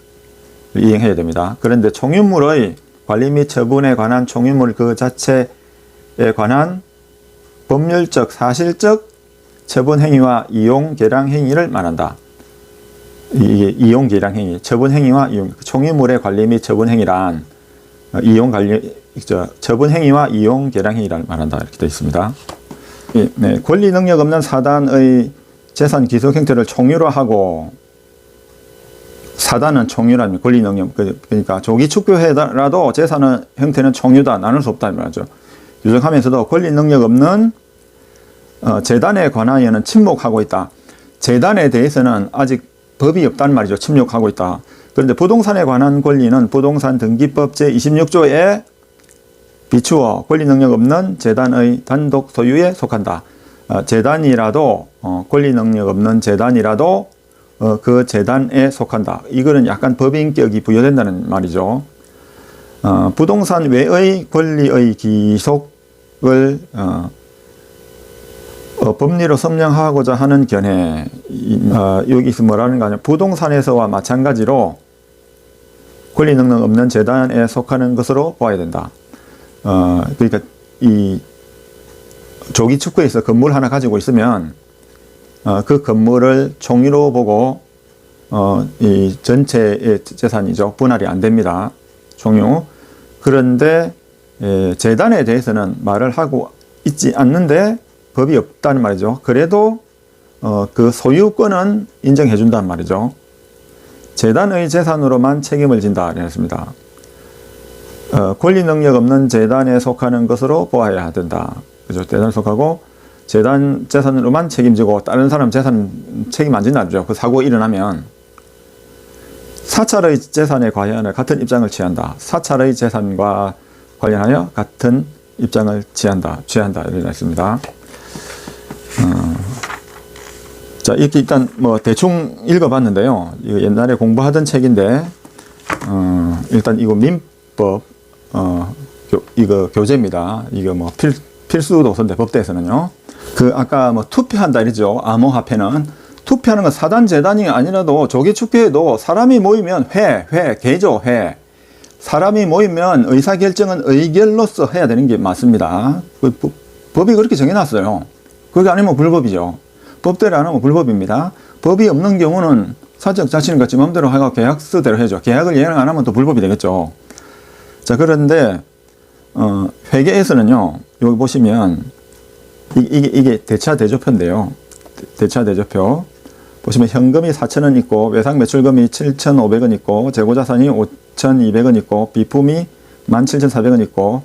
이행해야 됩니다. 그런데 총유물의 관리 및 처분에 관한 총유물 그 자체에 관한 법률적, 사실적 처분 행위와 이용 계량 행위를 말한다. 이게 이용 계량 행위, 처분 행위와 이용, 총유물의 관리 및 처분 행위란 처분 행위와 이용 계량 행위를 말한다. 이렇게 되어 있습니다. 네, 권리 능력 없는 사단의 재산 기속 형태를 총유로 하고, 사단은 총유라면 권리 능력, 그러니까 조기 축구회라도 재산의 형태는 총유다, 나눌 수 없다 이 말이죠. 유정하면서도 권리 능력 없는 재단에 관하여는 침묵하고 있다. 재단에 대해서는 아직 법이 없다는 말이죠. 침묵하고 있다. 그런데 부동산에 관한 권리는 부동산 등기법 제26조에 비추어 권리 능력 없는 재단의 단독 소유에 속한다. 재단이라도 권리 능력 없는 재단이라도 그 재단에 속한다. 이거는 약간 법인격이 부여된다는 말이죠. 부동산 외의 권리의 기속을 법리로 설명하고자 하는 견해. 여기서 뭐라는 거 아니야? 부동산에서와 마찬가지로 권리 능력 없는 재단에 속하는 것으로 봐야 된다. 그러니까 이 조기 축구에서 건물 하나 가지고 있으면 그 건물을 총유로 보고 이 전체의 재산이죠. 분할이 안 됩니다. 총유. 그런데 재단에 대해서는 말을 하고 있지 않는데 법이 없다는 말이죠. 그래도 그 소유권은 인정해 준다는 말이죠. 재단의 재산으로만 책임을 진다 이랬습니다. 권리 능력 없는 재단에 속하는 것으로 보아야 된다. 그죠? 재단에 속하고 재단 재산으로만 책임지고 다른 사람 재산 책임 안 진다. 그 사고 일어나면 사찰의 재산에 관하여 같은 입장을 취한다. 사찰의 재산과 관련하여 같은 입장을 취한다. 이렇게 했습니다. 자, 이렇게 일단 뭐 대충 읽어봤는데요. 이거 옛날에 공부하던 책인데 일단 이거 민법, 이거 교재입니다. 이거 뭐 필수 도서인데 법대에서는요. 그 아까 뭐 투표한다 이러죠. 암호화폐는. 투표하는 건 사단 재단이 아니라도 조기 투표에도 사람이 모이면 개죠, 회. 사람이 모이면 의사결정은 의결로서 해야 되는 게 맞습니다. 법이 그렇게 정해놨어요. 그게 아니면 불법이죠. 법대로 안 하면 불법입니다. 법이 없는 경우는 사적 자치는 같이 마음대로 하고 계약서대로 해야죠. 계약을 이행 안 하면 또 불법이 되겠죠. 자, 그런데 회계에서는요, 여기 보시면 이게 대차 대조표인데요. 대차 대조표 보시면 현금이 4,000원 있고 외상 매출금이 7,500원 있고 재고자산이 5,200원 있고 비품이 17,400원 있고,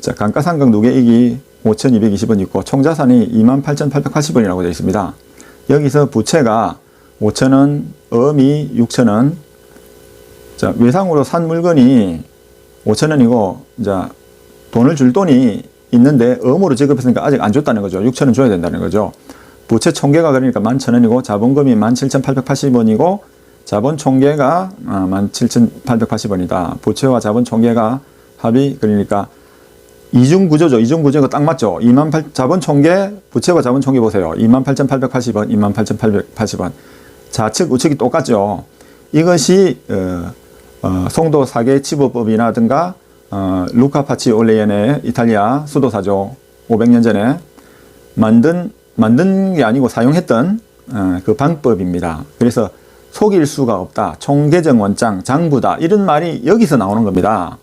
자, 감가상각 누계이익이 5,220원 있고 총자산이 28,880원이라고 되어 있습니다. 여기서 부채가 5,000원, 어음이 6,000원. 자, 외상으로 산 물건이 5,000원이고, 자, 돈을 줄 돈이 있는데 어음으로 지급했으니까 아직 안 줬다는 거죠. 6,000원 줘야 된다는 거죠. 부채 총계가 그러니까 11,000원이고 자본금이 17,880원이고 자본 총계가 17,880원이다. 부채와 자본 총계가 합이 그러니까 이중 구조죠. 이중 구조가 딱 맞죠. 자본 총계, 부채와 자본 총계 보세요. 28,880원, 28,880원. 좌측, 우측이 똑같죠. 이것이 송도 사계 치부법이라든가 루카 파치올레이엔의 이탈리아 수도사죠. 500년 전에 만든 게 아니고 사용했던 그 방법입니다. 그래서 속일 수가 없다. 총계정 원장, 장부다. 이런 말이 여기서 나오는 겁니다.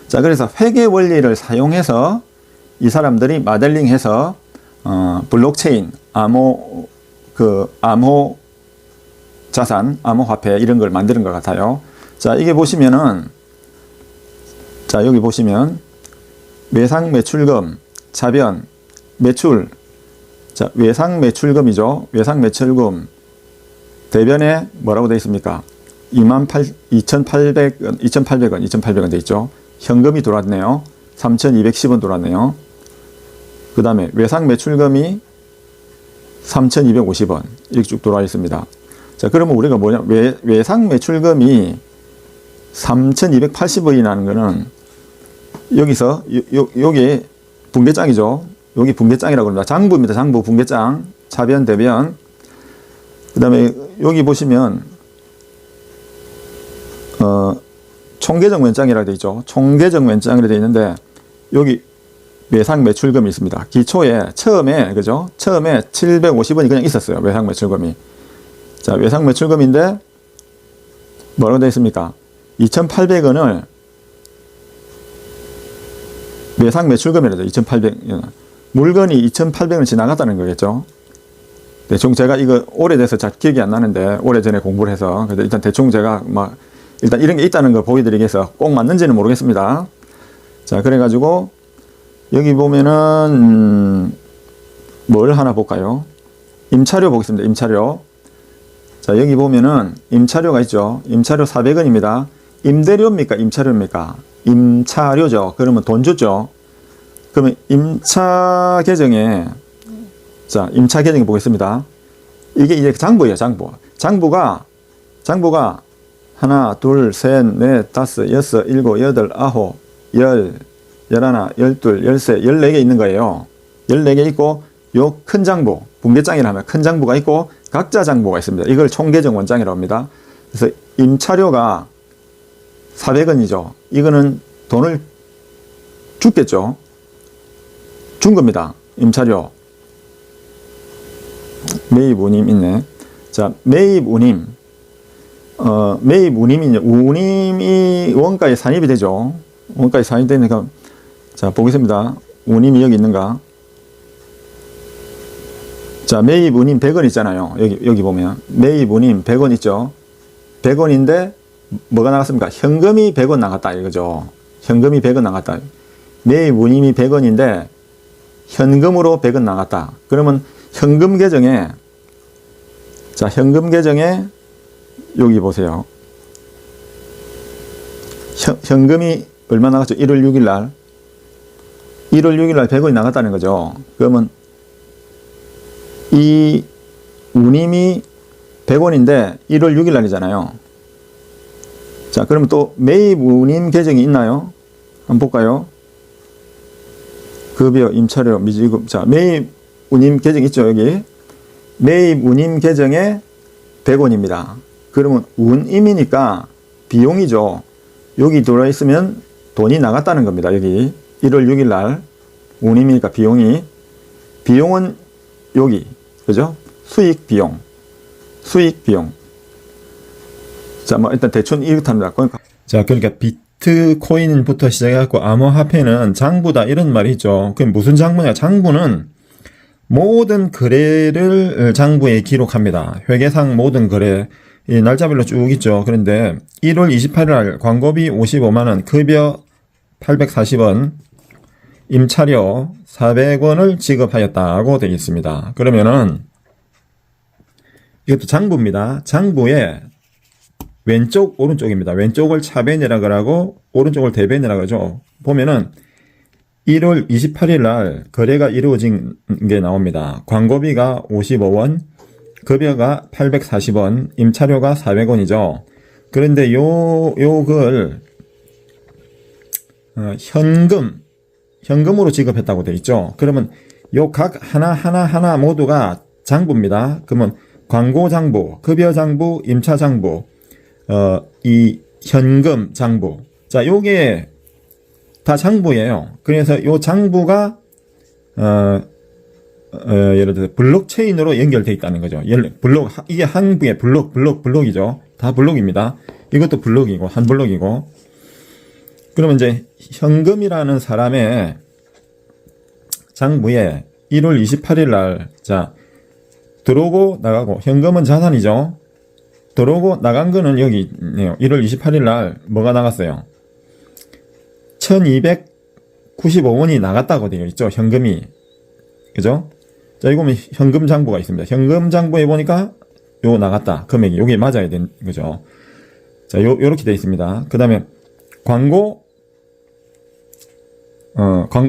자, 그래서 회계 원리를 사용해서 이 사람들이 마델링해서 블록체인, 암호 자산, 암호화폐 이런 걸 만드는 것 같아요. 자, 이게 보시면은, 자, 여기 보시면 외상 매출금, 자변, 매출. 자, 외상 매출금이죠. 외상 매출금 대변에 뭐라고 되어 있습니까? 2,800원 되어 있죠. 현금이 들어왔네요. 3,210원 들어왔네요. 그 다음에 외상 매출금이 3,250원 이렇게 쭉 들어와 있습니다. 자, 그러면 우리가 뭐냐? 외상 매출금이 3,280원이라는 거는 여기서 여기 분배장이죠. 여기 분배장이라고 합니다. 장부입니다. 장부, 분배장, 차변, 대변. 그 다음에 여기 보시면 총계정 원장이라고 되어 있죠. 총계정 원장이라고 되어 있는데 여기 외상 매출금이 있습니다. 기초에 처음에 그죠? 처음에 750원이 그냥 있었어요. 외상 매출금이. 자, 외상 매출금인데 뭐라고 되어 있습니까? 2,800원을 외상 매출금이라죠. 2,800원. 물건이 2,800원 지나갔다는 거겠죠. 대충 제가 이거 오래돼서 잘 기억이 안 나는데 오래전에 공부를 해서 그래서 일단 대충 제가 일단 이런 게 있다는 걸 보여드리기 위해서 꼭 맞는지는 모르겠습니다. 자, 그래가지고 여기 보면은 뭘 하나 볼까요? 임차료 보겠습니다. 임차료. 자, 여기 보면은 임차료가 있죠. 임차료 400원입니다. 임대료입니까? 임차료입니까? 임차료죠. 그러면 돈 줬죠. 그러면 임차 계정에, 자, 임차 계정에 보겠습니다. 이게 이제 장부예요, 장부. 장부가 하나, 둘, 셋, 넷, 다섯, 여섯, 일곱, 여덟, 아홉, 열, 열하나, 열둘, 열세, 14개 있는 거예요. 14개 있고, 요 큰 장부, 분배장이라 하면 큰 장부가 있고, 각자 장부가 있습니다. 이걸 총계정 원장이라고 합니다. 그래서 임차료가 400원이죠. 이거는 돈을 줬겠죠. 준 겁니다. 임차료. 매입 운임 있네. 자, 매입 운임. 매입 운임이 운임이 원가에 산입이 되죠. 원가에 산입이 되니까, 자, 보겠습니다. 운임이 여기 있는가? 자, 매입 운임 100원 있잖아요. 여기 보면. 매입 운임 100원 있죠. 100원인데, 뭐가 나갔습니까? 현금이 100원 나갔다, 이거죠. 현금이 100원 나갔다. 매입 운임이 100원인데, 현금으로 100원 나갔다. 그러면 현금 계정에, 자, 현금 계정에 여기 보세요. 현금이 얼마 나갔죠? 1월 6일 날. 1월 6일 날 100원이 나갔다는 거죠. 그러면 이 운임이 100원인데 1월 6일 날이잖아요. 자, 그러면 또 매입 운임 계정이 있나요? 한번 볼까요? 급여, 임차료, 미지급. 자, 매입 운임 계정 있죠, 여기. 매입 운임 계정에 100원입니다. 그러면 운임이니까 비용이죠. 여기 들어있으면 돈이 나갔다는 겁니다. 여기 1월 6일 날 운임이니까 비용은 여기, 그죠? 수익 비용. 자, 뭐 일단 대충 이렇답니다. 자, 그러니까 비트코인부터 시작해갖고 암호화폐는 장부다 이런 말이 있죠. 그럼 무슨 장부냐? 장부는 모든 거래를 장부에 기록합니다. 회계상 모든 거래 이 날짜별로 쭉 있죠. 그런데 1월 28일 날 광고비 55만원, 급여 840원, 임차료 400원을 지급하였다고 되어 있습니다. 그러면은 이것도 장부입니다. 장부에 왼쪽 오른쪽입니다. 왼쪽을 차변이라 그러고 오른쪽을 대변이라 그러죠. 보면은 1월 28일 날 거래가 이루어진 게 나옵니다. 광고비가 55원, 급여가 840원, 임차료가 400원이죠. 그런데 요걸 현금으로 지급했다고 되어 있죠. 그러면 요 각 하나 모두가 장부입니다. 그러면 광고 장부, 급여 장부, 임차 장부, 이 현금 장부. 자, 요게 다 장부예요. 그래서 요 장부가 예를 들어서 블록체인으로 연결되어 있다는 거죠. 이게 한 부의 블록이죠. 다 블록입니다. 이것도 블록이고 한 블록이고. 그러면 이제 현금이라는 사람의 장부에 1월 28일 날 자 들어오고 나가고, 현금은 자산이죠. 들어오고 나간 거는 여기 있네요. 1월 28일 날 뭐가 나갔어요? 1295원이 나갔다고 되어 있죠. 현금이. 그죠? 자, 이거 보면 현금 장부가 있습니다. 현금 장부에 보니까 요 나갔다. 금액이. 요게 맞아야 되는 거죠. 자, 요렇게 되어 있습니다. 그 다음에 광고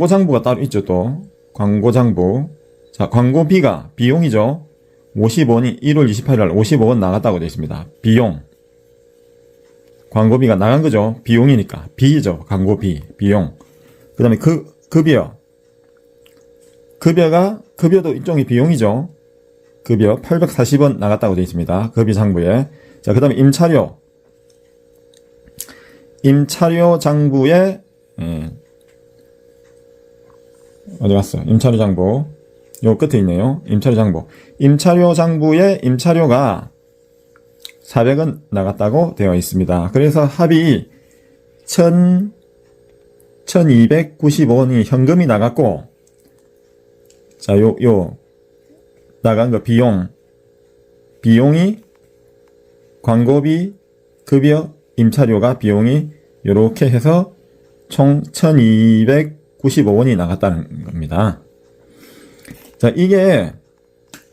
장부가 따로 있죠, 또. 광고 장부. 자, 광고비가 비용이죠. 50원이 1월 28일 날 55원 나갔다고 되어 있습니다. 비용. 광고비가 나간 거죠. 비용이니까. 비죠. 광고비. 비용. 그 다음에 급여. 급여도 일종의 비용이죠. 급여 840원 나갔다고 되어 있습니다. 급여 장부에. 자, 그 다음에 임차료. 임차료 장부에, 어디 갔어? 임차료 장부. 요 끝에 있네요. 임차료 장부. 임차료 장부에 임차료가 400원 나갔다고 되어 있습니다. 그래서 합이 1295원이 현금이 나갔고, 자, 나간 거 비용이 광고비, 급여, 임차료가 비용이 요렇게 해서 총 1295원이 나갔다는 겁니다. 자, 이게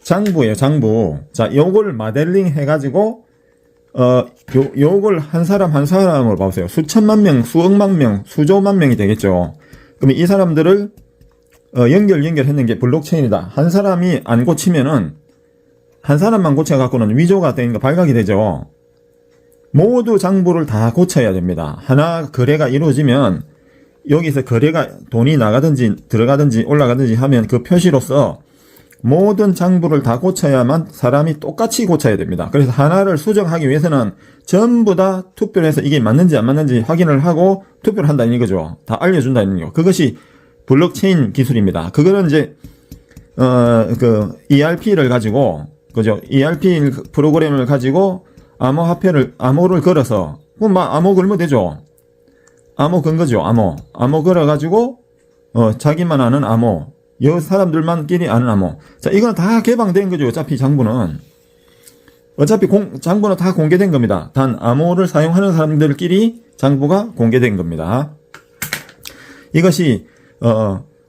장부예요, 장부. 자, 요걸 모델링 해가지고, 요걸 한 사람을 봐보세요. 수천만 명, 수억만 명, 수조만 명이 되겠죠. 그러면 이 사람들을, 연결했는 게 블록체인이다. 한 사람이 안 고치면은, 한 사람만 고쳐갖고는 위조가 되는 거 발각이 되죠. 모두 장부를 다 고쳐야 됩니다. 하나 거래가 이루어지면, 여기서 거래가 돈이 나가든지 들어가든지 올라가든지 하면 그 표시로서 모든 장부를 다 고쳐야만 사람이 똑같이 고쳐야 됩니다. 그래서 하나를 수정하기 위해서는 전부 다 투표를 해서 이게 맞는지 안 맞는지 확인을 하고 투표를 한다는 거죠. 다 알려준다는 거. 그것이 블록체인 기술입니다. 그거는 이제 ERP를 가지고, 그죠? ERP 프로그램을 가지고 암호를 걸어서, 암호 걸면 되죠. 암호 건 거죠, 암호 걸어가지고, 자기만 아는 암호, 여 사람들만끼리 아는 암호. 자, 이건 다 개방된 거죠, 어차피 장부는. 어차피 장부는 다 공개된 겁니다. 단, 암호를 사용하는 사람들끼리 장부가 공개된 겁니다. 이것이,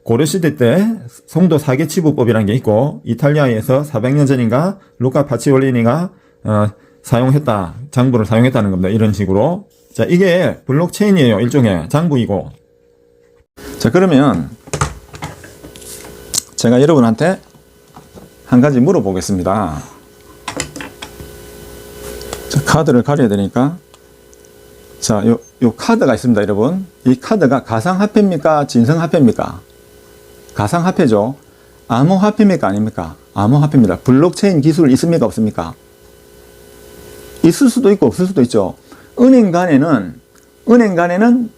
고려시대 때 송도 사계치부법이라는 게 있고, 이탈리아에서 400년 전인가, 루카 파치올리니가, 장부를 사용했다는 겁니다. 이런 식으로. 자, 이게 블록체인이에요. 일종의 장부이고. 자, 그러면 제가 여러분한테 한 가지 물어보겠습니다. 자, 카드를 가려야 되니까. 자, 요 카드가 있습니다, 여러분. 이 카드가 가상화폐입니까? 진성화폐입니까? 가상화폐죠. 암호화폐입니까? 아닙니까? 암호화폐입니다. 블록체인 기술 있습니까? 없습니까? 있을 수도 있고 없을 수도 있죠. 은행 간에는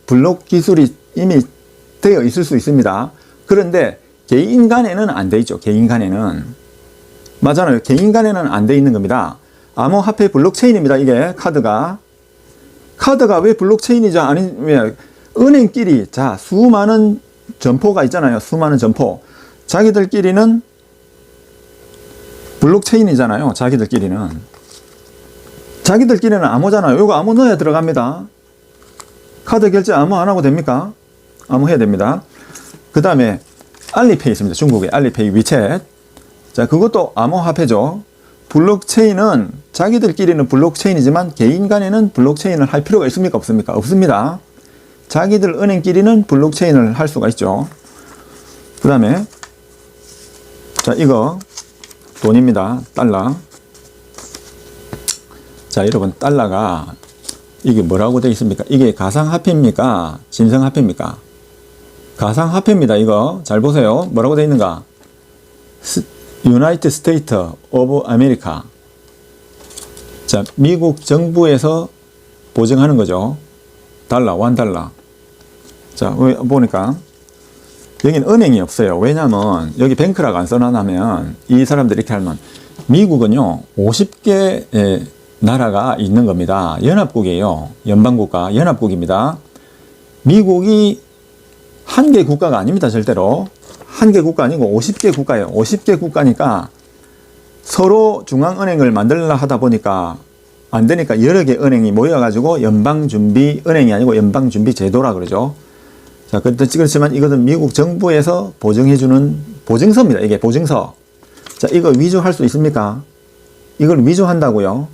블록 기술이 이미 되어 있을 수 있습니다. 그런데 개인 간에는 안 돼 있죠. 개인 간에는. 맞잖아요. 개인 간에는 안 돼 있는 겁니다. 암호화폐 블록체인입니다. 이게 카드가 왜 블록체인이죠? 아니, 왜 은행끼리 자 수많은 점포가 있잖아요. 수많은 점포. 자기들끼리는 블록체인이잖아요. 자기들끼리는 암호잖아요. 이거 암호 넣어야 들어갑니다. 카드 결제 암호 안 하고 됩니까? 암호 해야 됩니다. 그 다음에 알리페이 있습니다. 중국의 알리페이 위챗. 자, 그것도 암호화폐죠. 블록체인은 자기들끼리는 블록체인이지만 개인 간에는 블록체인을 할 필요가 있습니까? 없습니까? 없습니다. 자기들 은행끼리는 블록체인을 할 수가 있죠. 그 다음에 자, 이거 돈입니다. 달러. 자, 여러분, 달러가 이게 뭐라고 되어 있습니까? 이게 가상화폐입니까? 진성화폐입니까? 가상화폐입니다. 이거 잘 보세요. 뭐라고 되어 있는가? 유나이티드 스테이트 오브 아메리카. 자, 미국 정부에서 보증하는 거죠. 달러, $1. 자, 보니까 여기는 은행이 없어요. 왜냐하면 여기 뱅크라고 안 써놔면 이 사람들이 이렇게 하면 미국은요 50개의 나라가 있는 겁니다. 연합국이에요. 연방국가 연합국입니다. 미국이 한 개 국가가 아닙니다. 절대로 한 개 국가 아니고 50개 국가예요. 50개 국가니까 서로 중앙은행을 만들려 하다 보니까 안 되니까 여러 개 은행이 모여가지고 연방준비은행이 아니고 연방준비제도라 그러죠. 자, 그렇지만 이것은 미국 정부에서 보증해주는 보증서입니다. 이게 보증서. 자, 이거 위조할 수 있습니까? 이걸 위조한다고요?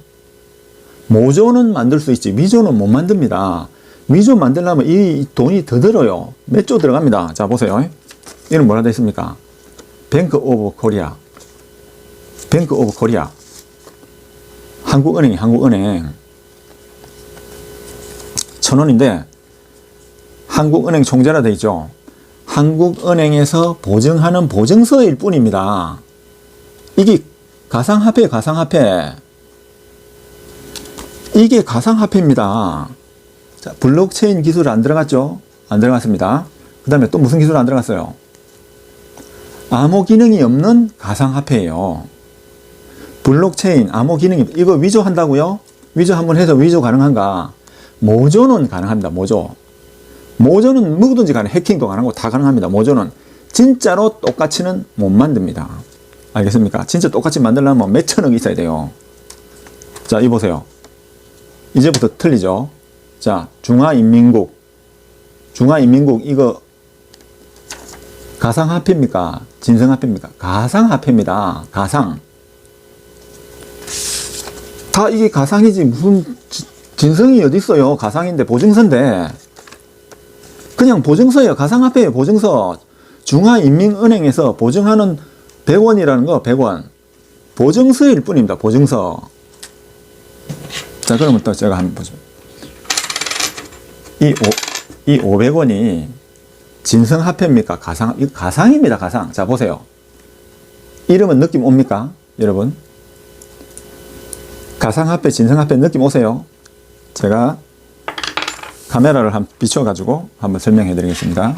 모조는 만들 수 있지, 위조는 못 만듭니다. 위조 만들려면 이 돈이 더 들어요. 몇 조 들어갑니다. 자, 보세요. 이는 뭐라 되어 있습니까? 뱅크 오브 코리아. 뱅크 오브 코리아. 한국은행. 1,000원인데, 한국은행 총재라 되어 있죠. 한국은행에서 보증하는 보증서일 뿐입니다. 이게 가상화폐. 이게 가상화폐입니다. 자, 블록체인 기술 안 들어갔죠? 안 들어갔습니다. 그 다음에 또 무슨 기술 안 들어갔어요? 암호 기능이 없는 가상화폐예요. 블록체인, 암호 기능이, 이거 위조한다고요? 위조 한번 해서 위조 가능한가? 모조는 가능합니다. 모조는 뭐든지 가능, 해킹도 가능하고 다 가능합니다. 모조는 진짜로 똑같이는 못 만듭니다. 알겠습니까? 진짜 똑같이 만들려면 몇 천억 있어야 돼요. 자, 이 보세요. 이제부터 틀리죠. 자, 중화인민국 이거 가상화폐입니까? 진성화폐입니까? 가상화폐입니다. 가상. 다 이게 가상이지 무슨 진성이 어디 있어요? 가상인데 보증서인데. 그냥 보증서예요. 가상화폐예요. 보증서. 중화인민은행에서 보증하는 100원이라는 거 100원. 보증서일 뿐입니다. 보증서. 자, 그러면 또 제가 한번 보죠. 이 500원이 진성화폐입니까? 가상입니다. 가상. 자, 보세요. 이름은 느낌 옵니까? 여러분. 가상화폐, 진성화폐 느낌 오세요? 제가 카메라를 한번 비춰가지고 한번 설명해 드리겠습니다.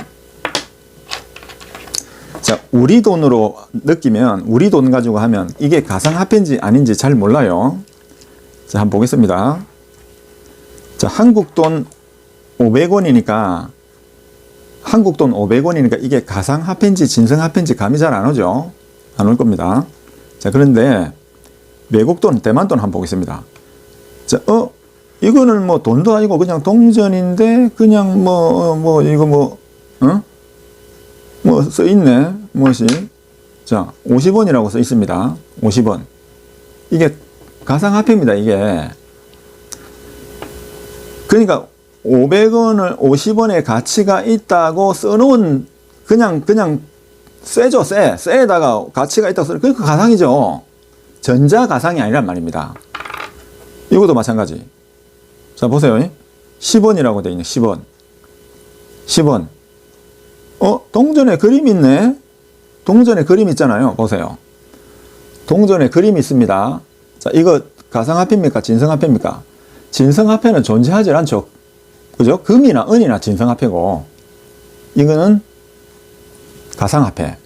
자, 우리 돈으로 느끼면, 우리 돈 가지고 하면 이게 가상화폐인지 아닌지 잘 몰라요. 자, 한번 보겠습니다. 자, 한국 돈 500원이니까, 이게 가상화폐인지 진성화폐인지 감이 잘 안 오죠? 안 올 겁니다. 자, 그런데 외국 돈, 대만 돈 한번 보겠습니다. 자, 이거는 뭐 돈도 아니고 그냥 동전인데, 그냥 이거 써 있네. 무엇이? 자, 50원이라고 써 있습니다. 50원. 이게 가상화폐입니다, 이게. 그러니까 500원을 50원의 가치가 있다고 써놓은, 그냥 쇠죠, 쇠. 쇠에다가 가치가 있다고 써놓은, 그러니까 가상이죠. 전자 가상이 아니란 말입니다. 이것도 마찬가지. 자, 보세요. 10원이라고 되어 있네. 10원. 10원. 동전에 그림이 있네. 동전에 그림 있잖아요. 보세요. 동전에 그림이 있습니다. 자, 이거 가상화폐입니까? 진성화폐입니까? 진성화폐는 존재하지 않죠. 그죠? 금이나 은이나 진성화폐고, 이거는 가상화폐.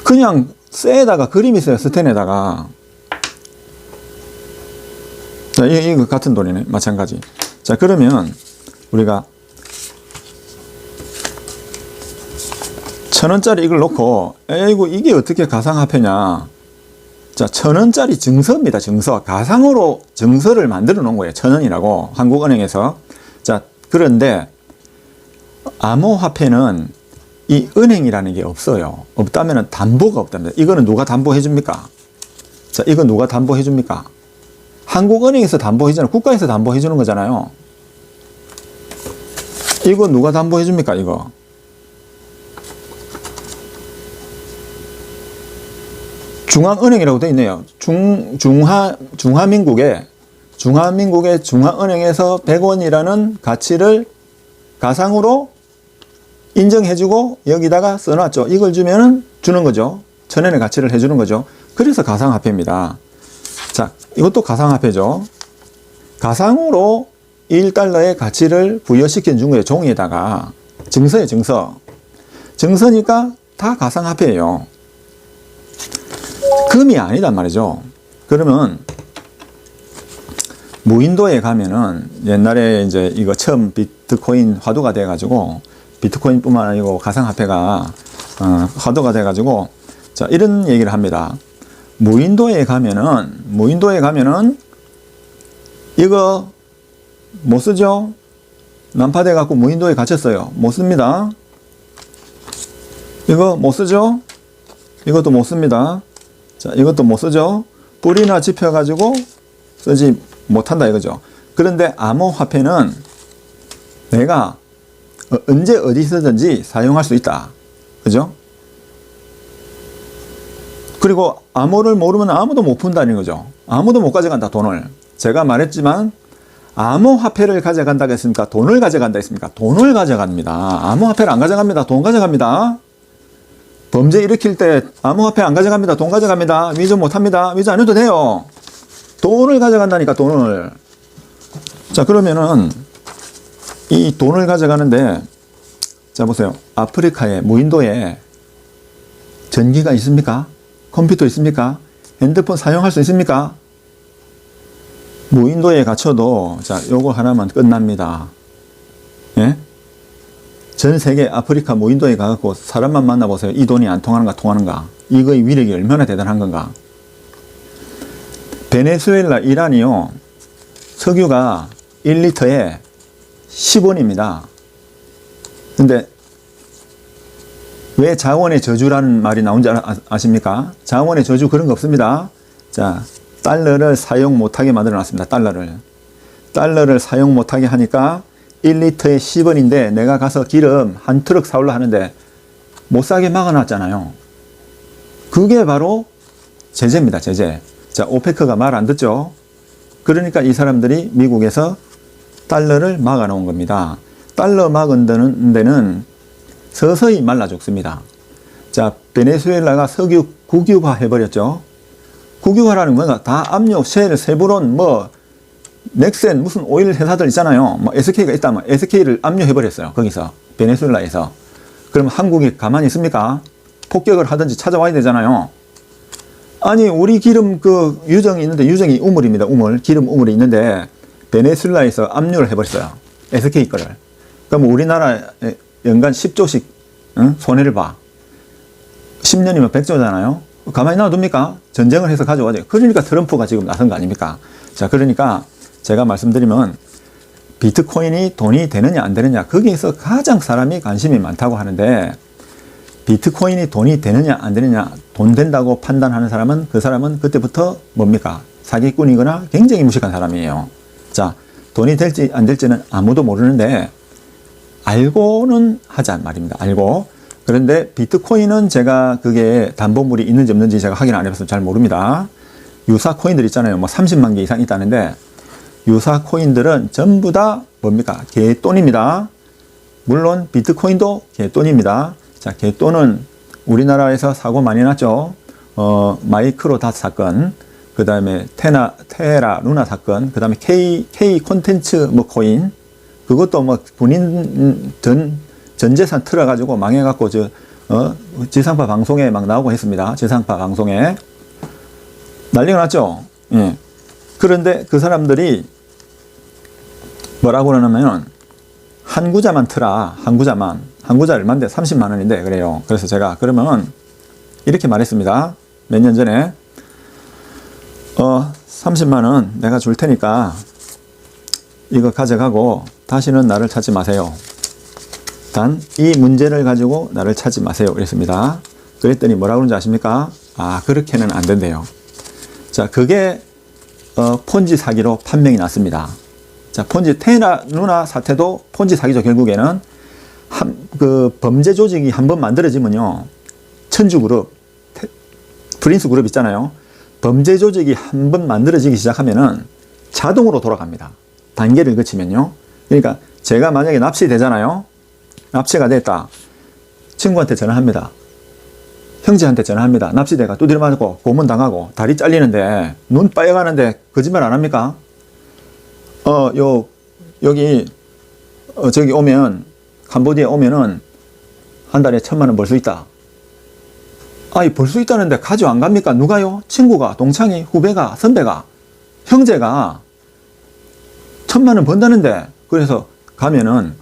그냥 쇠에다가 그림이 있어요. 스텐에다가. 자, 이거 같은 돈이네. 마찬가지. 자, 그러면 우리가 1,000원짜리 이걸 놓고, 에이구, 이게 어떻게 가상화폐냐. 자, 1,000원짜리 증서입니다. 증서. 가상으로 증서를 만들어 놓은 거예요. 1,000원이라고. 한국은행에서. 자, 그런데 암호화폐는 이 은행이라는 게 없어요. 없다면 담보가 없답니다. 이거는 누가 담보해 줍니까? 자, 이거 누가 담보해 줍니까? 한국은행에서 담보해 주잖아요. 국가에서 담보해 주는 거잖아요. 이거 누가 담보해 줍니까? 이거. 중앙은행이라고 되어 있네요. 중화민국의 중앙은행에서 100원이라는 가치를 가상으로 인정해주고 여기다가 써놨죠. 이걸 주면은 주는 거죠. 1,000원의 가치를 해주는 거죠. 그래서 가상화폐입니다. 자, 이것도 가상화폐죠. 가상으로 1달러의 가치를 부여시켜 준 거예요. 종이에다가. 증서예요, 증서. 증서니까 다 가상화폐예요. 금이 아니단 말이죠. 그러면 무인도에 가면은 옛날에 이제 이거 처음 비트코인 화두가 돼가지고, 비트코인뿐만 아니고 가상화폐가 화두가 돼가지고, 자, 이런 얘기를 합니다. 무인도에 가면은 이거 못 쓰죠? 난파돼 갖고 무인도에 갇혔어요. 못 씁니다. 이거 못 쓰죠? 이것도 못 씁니다. 자, 이것도 못 쓰죠? 뿌리나 집혀가지고 쓰지 못한다 이거죠. 그런데 암호화폐는 내가 언제 어디서든지 사용할 수 있다. 그죠? 그리고 암호를 모르면 아무도 못 푼다는 거죠. 아무도 못 가져간다, 돈을. 제가 말했지만 암호화폐를 가져간다고 했습니까? 돈을 가져간다 했습니까? 돈을 가져갑니다. 암호화폐를 안 가져갑니다. 돈 가져갑니다. 범죄 일으킬 때 암호화폐 안 가져갑니다. 돈 가져갑니다. 위조 못합니다. 위조 안 해도 돼요. 돈을 가져간다니까, 돈을. 자, 그러면은 이 돈을 가져가는데, 자, 보세요. 아프리카에, 무인도에 전기가 있습니까? 컴퓨터 있습니까? 핸드폰 사용할 수 있습니까? 무인도에 갇혀도, 자, 요거 하나만 끝납니다. 예? 전 세계 아프리카 무인도에 가갖고 사람만 만나보세요. 이 돈이 안 통하는가, 통하는가. 이거의 위력이 얼마나 대단한 건가. 베네수엘라, 이란이요. 석유가 1리터에 10원입니다. 근데 왜 자원의 저주라는 말이 나온지 아십니까? 자원의 저주 그런 거 없습니다. 자, 달러를 사용 못하게 만들어 놨습니다. 달러를 사용 못하게 하니까 1리터에 10원인데 내가 가서 기름 한 트럭 사올라 하는데 못 사게 막아놨잖아요. 그게 바로 제재입니다. 제재. 자, 오페크가 말 안 듣죠? 그러니까 이 사람들이 미국에서 달러를 막아놓은 겁니다. 달러 막은 데는 서서히 말라 죽습니다. 자, 베네수엘라가 석유 국유화 해버렸죠. 국유화라는 뭔가 다 압력, 쉘, 세브론, 넥센, 무슨 오일 회사들 있잖아요. SK가 있다면 SK를 압류해버렸어요. 거기서. 베네수엘라에서. 그럼 한국이 가만히 있습니까? 폭격을 하든지 찾아와야 되잖아요. 아니, 우리 기름 유정이 있는데, 유정이 우물입니다. 기름 우물이 있는데, 베네수엘라에서 압류를 해버렸어요. SK 거를. 그럼 우리나라 연간 10조씩, 손해를 봐. 10년이면 100조잖아요. 가만히 놔둡니까? 전쟁을 해서 가져와야 그러니까 트럼프가 지금 나선 거 아닙니까? 자, 그러니까 제가 말씀드리면 비트코인이 돈이 되느냐 안 되느냐, 거기에서 가장 사람이 관심이 많다고 하는데, 비트코인이 돈이 되느냐 안 되느냐, 돈 된다고 판단하는 사람은 그 사람은 그때부터 뭡니까? 사기꾼이거나 굉장히 무식한 사람이에요. 자, 돈이 될지 안 될지는 아무도 모르는데 알고는 하자 말입니다. 알고. 그런데 비트코인은 제가 그게 담보물이 있는지 없는지 제가 확인 안 해봐서 잘 모릅니다. 유사 코인들 있잖아요. 30만 개 이상 있다는데 유사 코인들은 전부 다 뭡니까? 개돈입니다. 물론 비트코인도 개돈입니다. 자, 개돈은 우리나라에서 사고 많이 났죠. 마이크로 닷 사건, 그 다음에 테라 루나 사건, 그 다음에 K 콘텐츠 뭐 코인, 그것도 뭐 본인 전 재산 틀어가지고 망해갖고 지상파 방송에 막 나오고 했습니다. 지상파 방송에 난리가 났죠. 예. 그런데 그 사람들이 뭐라고 그러냐면 한 구자만 틀어. 한 구자 얼마인데 30만 원인데 그래요. 그래서 제가 그러면 이렇게 말했습니다. 몇 년 전에 30만 원 내가 줄 테니까 이거 가져가고 다시는 나를 찾지 마세요. 단 이 문제를 가지고 나를 찾지 마세요. 그랬습니다. 그랬더니 뭐라고 그러는지 아십니까? 그렇게는 안 된대요. 자, 그게 폰지 사기로 판명이 났습니다. 자, 테라 루나 사태도 폰지 사기죠. 결국에는 그 범죄 조직이 한번 만들어지면요, 천주그룹, 프린스그룹 있잖아요. 범죄 조직이 한번 만들어지기 시작하면은 자동으로 돌아갑니다. 단계를 거치면요. 그러니까 제가 만약에 납치되잖아요. 납치가 됐다. 친구한테 전화합니다. 형제한테 전화합니다. 납치돼가 두드려 맞고 고문 당하고 다리 잘리는데 눈 빨개가는데 거짓말 안 합니까? 여기 저기 오면 캄보디아에 오면은 한 달에 1,000만 원 벌 수 있다. 벌 수 있다는데 가져 안 갑니까? 누가요? 친구가, 동창이, 후배가, 선배가, 형제가 1,000만 원 번다는데. 그래서 가면은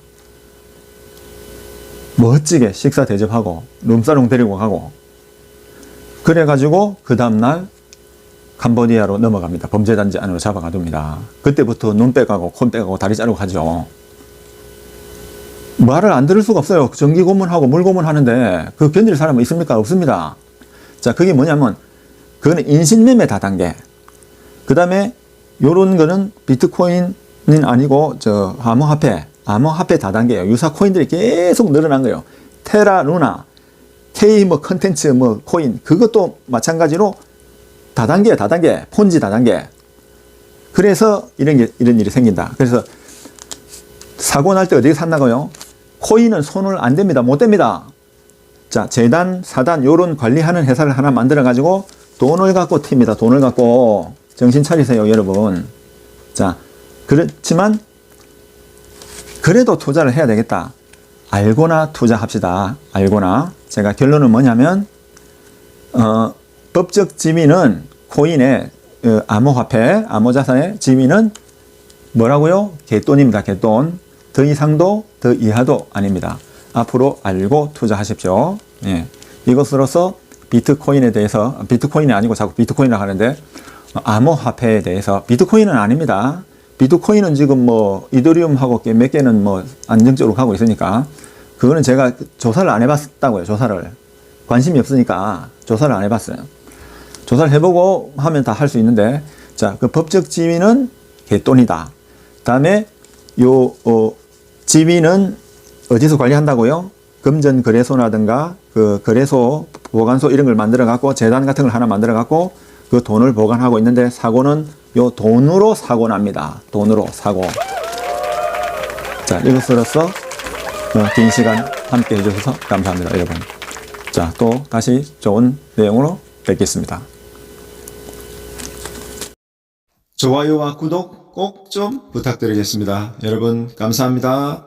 멋지게 식사 대접하고 룸사롱 데리고 가고, 그래가지고 그 다음날 캄보디아로 넘어갑니다. 범죄단지 안으로 잡아가둡니다. 그때부터 눈 빼가고 코 빼가고 다리 자르고 하죠. 말을 안 들을 수가 없어요. 정기 고문하고 물 고문하는데 그 견딜 사람은 있습니까? 없습니다. 자, 그게 뭐냐면 그거는 인신매매 다단계. 그 다음에 요런 거는 비트코인은 아니고 암호화폐 다단계예요. 유사 코인들이 계속 늘어난 거예요. 테라 루나, K 컨텐츠 코인, 그것도 마찬가지로 다단계, 폰지 다단계. 그래서 이런 일이 생긴다. 그래서 사고 날 때 어떻게 샀나고요? 코인은 손을 안 댑니다. 못 댑니다. 자, 재단, 사단, 요런 관리하는 회사를 하나 만들어가지고 돈을 갖고 튑니다. 돈을 갖고. 정신 차리세요, 여러분. 자, 그렇지만, 그래도 투자를 해야 되겠다. 알고나 투자합시다. 알고나. 제가 결론은 뭐냐면, 법적 지위는 코인의 암호화폐, 암호자산의 지위는 뭐라고요? 개돈입니다. 개돈. 더 이상도 더 이하도 아닙니다. 앞으로 알고 투자하십시오. 예. 이것으로서 비트코인에 대해서, 비트코인이 아니고 자꾸 비트코인이라고 하는데, 암호화폐에 대해서, 비트코인은 아닙니다. 비트코인은 지금 이더리움하고 몇 개는 안정적으로 가고 있으니까, 그거는 제가 조사를 안 해봤다고요. 조사를. 관심이 없으니까 조사를 안 해봤어요. 조사를 해보고 하면 다 할 수 있는데, 자, 그 법적 지위는 개돈이다. 다음에 지위는 어디서 관리한다고요? 금전거래소라든가 그 거래소, 보관소 이런 걸 만들어 갖고 재단 같은 걸 하나 만들어 갖고 그 돈을 보관하고 있는데, 사고는 요 돈으로 사고 납니다. 돈으로 사고. 자, 이것으로서 긴 시간 함께 해주셔서 감사합니다, 여러분. 자, 또 다시 좋은 내용으로 뵙겠습니다. 좋아요와 구독 꼭 좀 부탁드리겠습니다. 여러분, 감사합니다.